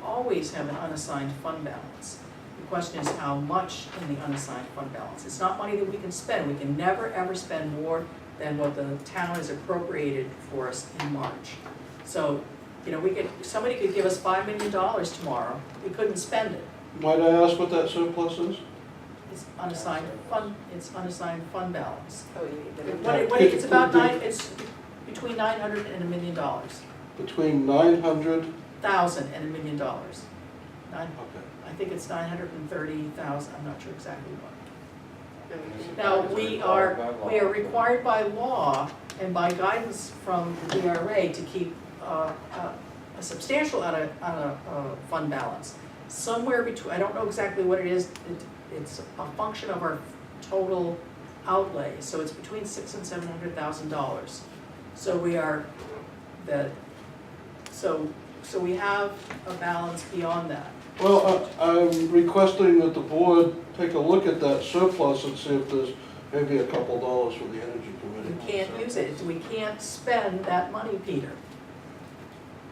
always have an unassigned fund balance. The question is how much in the unassigned fund balance. It's not money that we can spend. We can never, ever spend more than what the town has appropriated for us in March. So, you know, somebody could give us $5 million tomorrow. We couldn't spend it. Might I ask what that surplus is? It's unassigned fund balance. Oh, you need the It's about it's between 900 and $1 million. Between 900, Thousand and $1 million. okay. I think it's 930,000, I'm not sure exactly what. number. Now, It's we required are, by law. we are required by law and by guidance from the DRA to keep a substantial out of fund balance. Somewhere between, I don't know exactly what it is, it's a function of our total outlay, so it's between $600,000 and $700,000. So we are, so we have a balance beyond that. Well, I'm requesting that the board take a look at that surplus and see if there's maybe a couple dollars for the energy committee. We can't use it, we can't spend that money, Peter.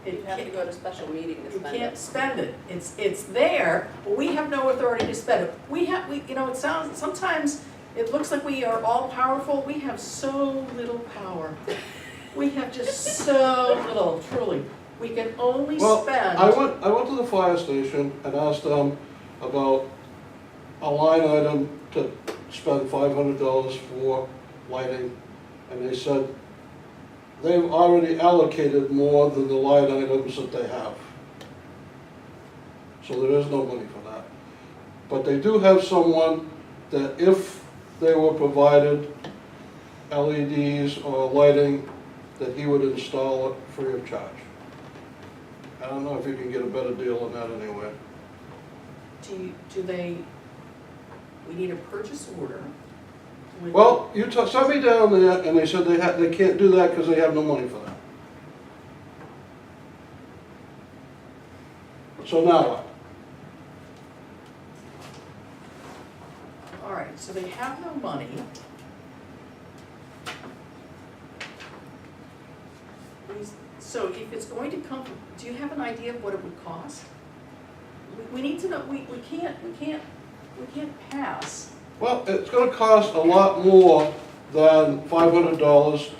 You have to go to special meeting to You spend can't it. spend it, it's there, but we have no authority to spend it. You know, sometimes it looks like we are all powerful, we have so little power. We have just so little, truly. We can only Well, spend. I went to the fire station and asked them about a line item to spend $500 for lighting, and they said they've already allocated more than the line items that they have. So there is no money for that. But they do have someone that if they were provided LEDs or lighting, that he would install it free of charge. I don't know if you can get a better deal than that anywhere. We need a purchase order. with- Well, you sent me down there and they said they can't do that because they have no money for that. So now what? All right, so they have no money. So if it's going to come, do you have an idea of what it would cost? We need to know, we can't pass. Well, it's gonna cost a lot more than $500,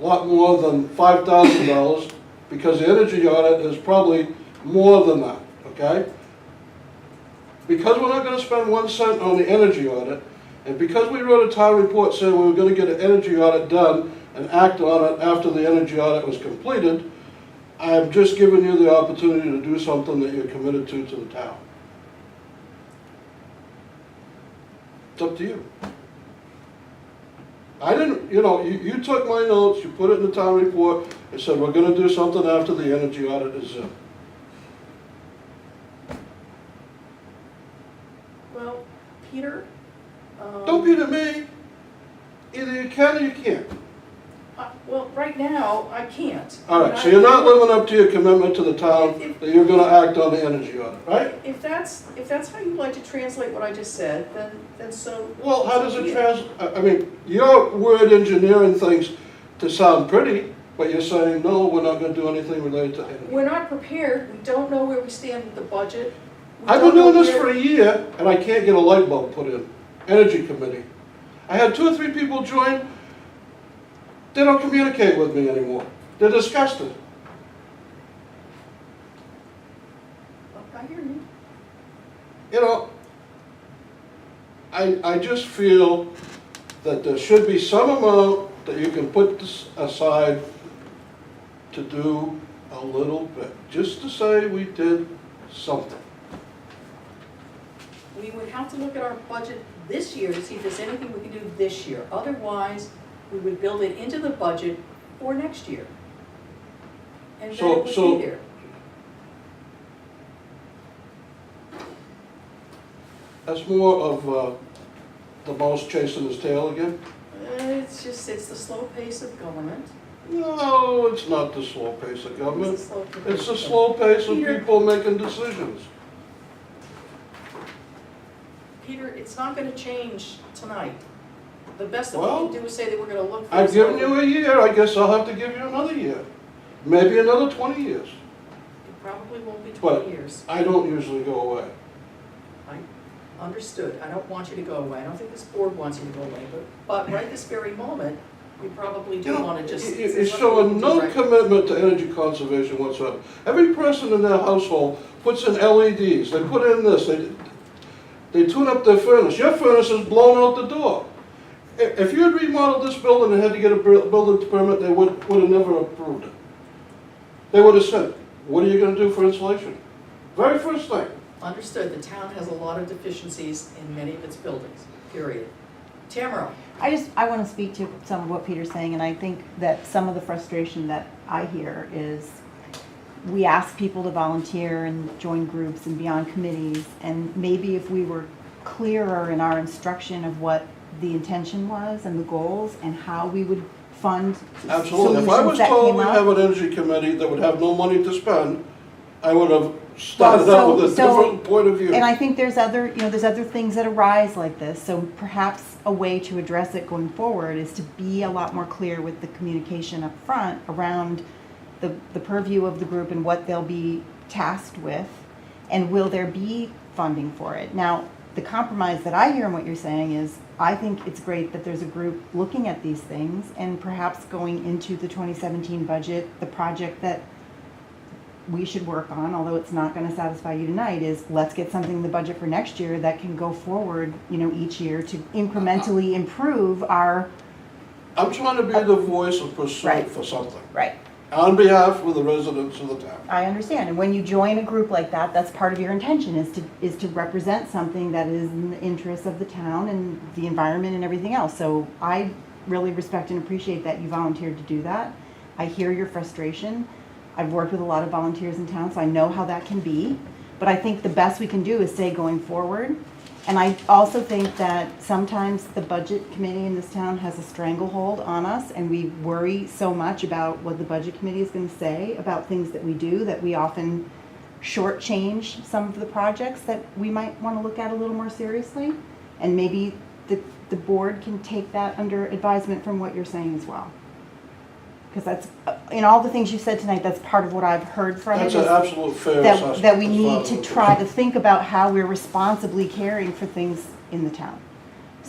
a lot more than $5,000, because the energy audit is probably more than that, okay? Because we're not gonna spend 1 cent on the energy audit, and because we wrote a town report saying we were gonna get an energy audit done and act on it after the energy audit was completed, I've just given you the opportunity to do something that you're committed to the town. It's up to you. I didn't, you took my notes, you put it in the town report, and said, we're gonna do something after the energy audit is in. Well, Peter? Don't be to me. Either you can or you can't. Well, right now, I can't. All right, so you're not living up to your commitment to the town that you're gonna act on the energy audit, right? If that's how you like to translate what I just said, then so. Well, how does so it be I mean, your word engineering things to sound pretty, but you're saying, no, we're not gonna do anything related to energy. We're not prepared, we don't know where we stand with the budget. We I've been don't know doing this where- for a year, and I can't get a light bulb put in. Energy committee. I had 2 or 3 people join. They don't communicate with me anymore. They're disgusted. I hear you. You know, I just feel that there should be some amount that you can put aside to do a little bit, just to say we did something. We would have to look at our budget this year to see if there's anything we can do this year. Otherwise, we would build it into the budget for next year. And then it would So- be there. That's more of the mouse chasing his tail again. It's the slow pace of government. No, it's not the slow pace of government. It's the slow pace It's the of slow pace of Peter. people making decisions. Peter, it's not gonna change tonight. The best that Well, we can do is say that we're gonna look for. I've given you a year, I guess I'll have to give you another year. Maybe another 20 years. It probably won't be But- 20 years. I don't usually go away. Understood. I don't want you to go away. I don't think this board wants you to go away, but right this very moment, we probably do wanna just. You're showing no commitment to energy conservation whatsoever. Every person in their household puts in LEDs, they put in this, they tune up their furnace. Your furnace is blown out the door. If you had remodeled this building and had to get a building permit, they would have never approved it. They would have said, what are you gonna do for insulation? Very first thing. Understood. The town has a lot of deficiencies in many of its buildings, period. Tamara, I want to speak to some of what Peter's saying, and I think that some of the frustration that I hear is we ask people to volunteer and join groups and be on committees, and maybe if we were clearer in our instruction of what the intention was and the goals and how we would fund Absolutely. If I solutions was that told came we'd up. have an energy committee that would have no money to spend, I would have started out with a different point of view. And I think there's other things that arise like this, so perhaps a way to address it going forward is to be a lot more clear with the communication up front around the purview of the group and what they'll be tasked with, and will there be funding for it. Now, the compromise that I hear in what you're saying is, I think it's great that there's a group looking at these things, and perhaps going into the 2017 budget, the project that we should work on, although it's not going to satisfy you tonight, is let's get something in the budget for next year that can go forward, each year to incrementally improve our. I'm trying to be the voice of pursuit Right. for something, Right. on behalf of the residents of the town. I understand, and when you join a group like that, that's part of your intention, is to represent something that is in the interest of the town and the environment and everything else. So I really respect and appreciate that you volunteered to do that. I hear your frustration. I've worked with a lot of volunteers in town, so I know how that can be. But I think the best we can do is say going forward. And I also think that sometimes the budget committee in this town has a stranglehold on us, and we worry so much about what the budget committee is going to say about things that we do, that we often shortchange some of the projects that we might want to look at a little more seriously. And maybe the board can take that under advisement from what you're saying as well. Because that's, in all the things you said tonight, that's part of what I've heard from it. That's an is absolute fair assessment. that we as need far to as- try to think about how we're responsibly caring for things in the town.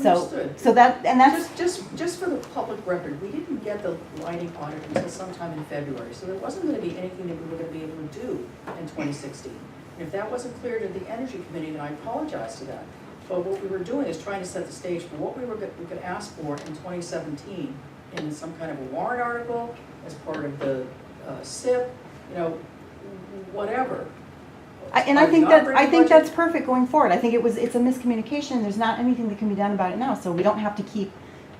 Understood. So that's, Just for the public record, we didn't get the lighting audit until sometime in February, so there wasn't gonna be anything that we were gonna be able to do in 2016. And if that wasn't clear to the Energy Committee, then I apologize to that. But what we were doing is trying to set the stage for what we could ask for in 2017 in some kind of a warrant article, as part of the SIP, whatever. and I think that's perfect going forward. I think it's a miscommunication. There's not anything that can be done about it now, so we don't have to keep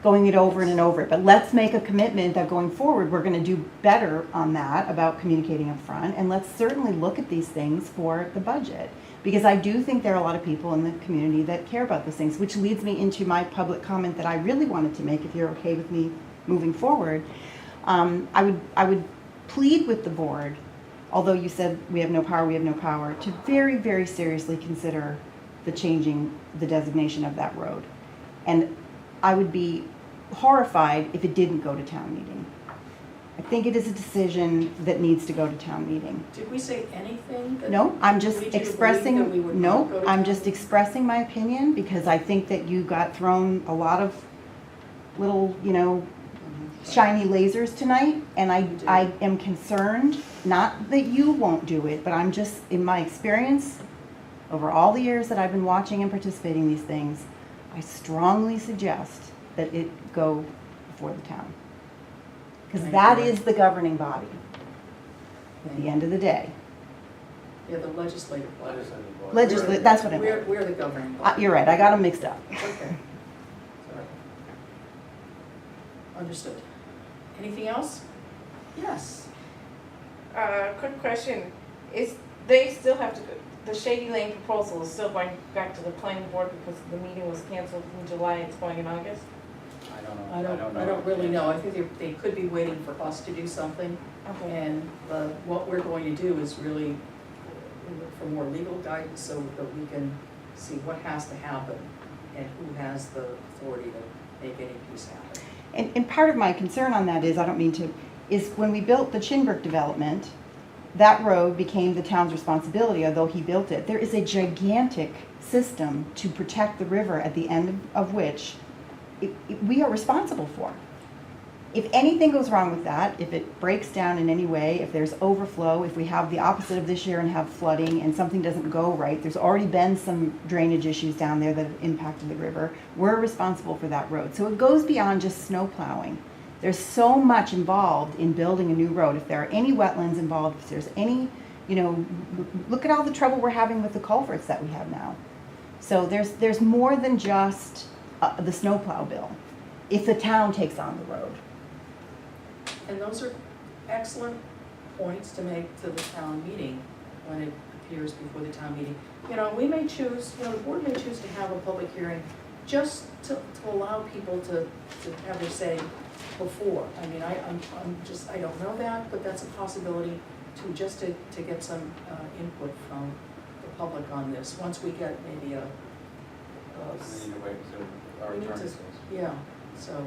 going it over and over. But let's make a commitment that going forward, we're gonna do better on that, about communicating up front, and let's certainly look at these things for the budget. Because I do think there are a lot of people in the community that care about those things, which leads me into my public comment that I really wanted to make, if you're okay with me moving forward. I would plead with the board, although you said we have no power, to very, very seriously consider the changing the designation of that road. And I would be horrified if it didn't go to town meeting. I think it is a decision that needs to go to town meeting. Did we say anything that? No, I'm just lead you to believe expressing, that we would not go no, to I'm town? just expressing my opinion because I think that you got thrown a lot of little, shiny lasers tonight, and I am concerned, not that you won't do it, but I'm just, in my experience, over all the years that I've been watching and participating in these things, I strongly suggest that it go before the town. Because Thank that you. is the governing body at the end of the day. Yeah, the legislative body. That's what I We're, meant. we're the governing body. You're right, I got them mixed up. Okay. Sorry. Understood. Anything else? Yes. Quick question, they still have to, the Shady Lane proposal is still going back to the planning board because the meeting was canceled in July, it's going in August? I don't know. I don't really know. I think they could be waiting for us to do something. Okay. And what we're going to do is really look for more legal guidance so that we can see what has to happen and who has the authority to make any piece happen. And part of my concern on that is, I don't mean to, is when we built the Chinbrook development, that road became the town's responsibility, although he built it. There is a gigantic system to protect the river at the end of which we are responsible for. If anything goes wrong with that, if it breaks down in any way, if there's overflow, if we have the opposite of this year and have flooding and something doesn't go right, there's already been some drainage issues down there that have impacted the river, we're responsible for that road. So it goes beyond just snow plowing. There's so much involved in building a new road. If there are any wetlands involved, if there's any, look at all the trouble we're having with the culverts that we have now. So there's more than just the snowplow bill, if the town takes on the road. And those are excellent points to make to the town meeting when it appears before the town meeting. We may choose, the board may choose to have a public hearing just to allow people to have their say before. I mean, I don't know that, but that's a possibility to get some input from the public on this. Once we get maybe We need to wait until our we need attorney to- says. yeah, so,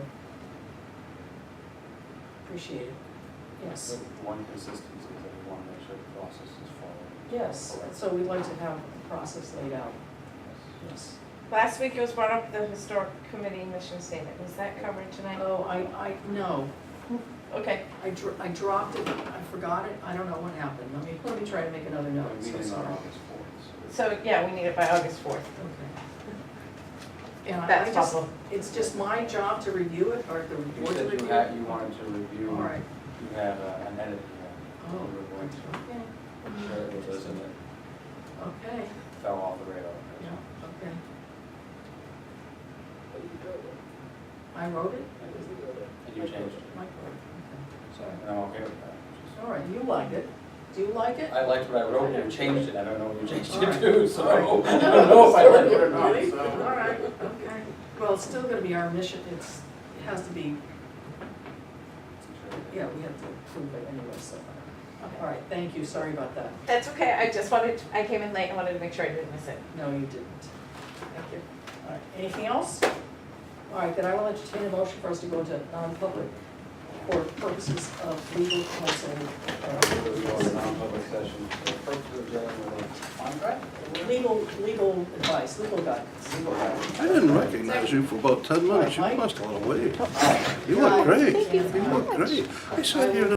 appreciate it, yes. The one consistency is that we want to make sure the process is followed. Yes, so we'd like to have a process laid out, yes. Last week it was brought up the historic committee mission statement, was that covered tonight? Oh, no, Okay, I dropped it, I forgot it, I don't know what happened, let me try to make another note, We're so meeting on sorry. August 4th. so yeah, we need it by August 4th. Okay. And That's I just, possible. it's just my job to review it, or the You board to said review you it? you wanted to review, All right. you had an edit you Oh, were going to. okay, Sure, it was, and it okay, fell off the radar. yeah, okay. I wrote it? And you changed it. Mike wrote it, So, and I'm okay with that. okay. All right, you liked it, do you like it? I liked what I wrote, and you changed it, I don't know what you changed All it right. to, so All right. I don't know if I like it or not, Really? so. All right, okay. Well, it's still gonna be our mission, it has to be, yeah, we have to prove it anyway, so. All right, thank you, sorry about that. That's okay, I came in late, I wanted to make sure I didn't miss it. No, you didn't. Thank you. All right, anything else? All right, then I will entertain a motion for us to go into non-public for purposes of legal counsel. We go into non-public session for the purpose of dealing with a contract? Legal advice, legal guidance. I didn't recognize you for about 10 minutes. You Mike? lost a little weight. You look great. You look great. I saw you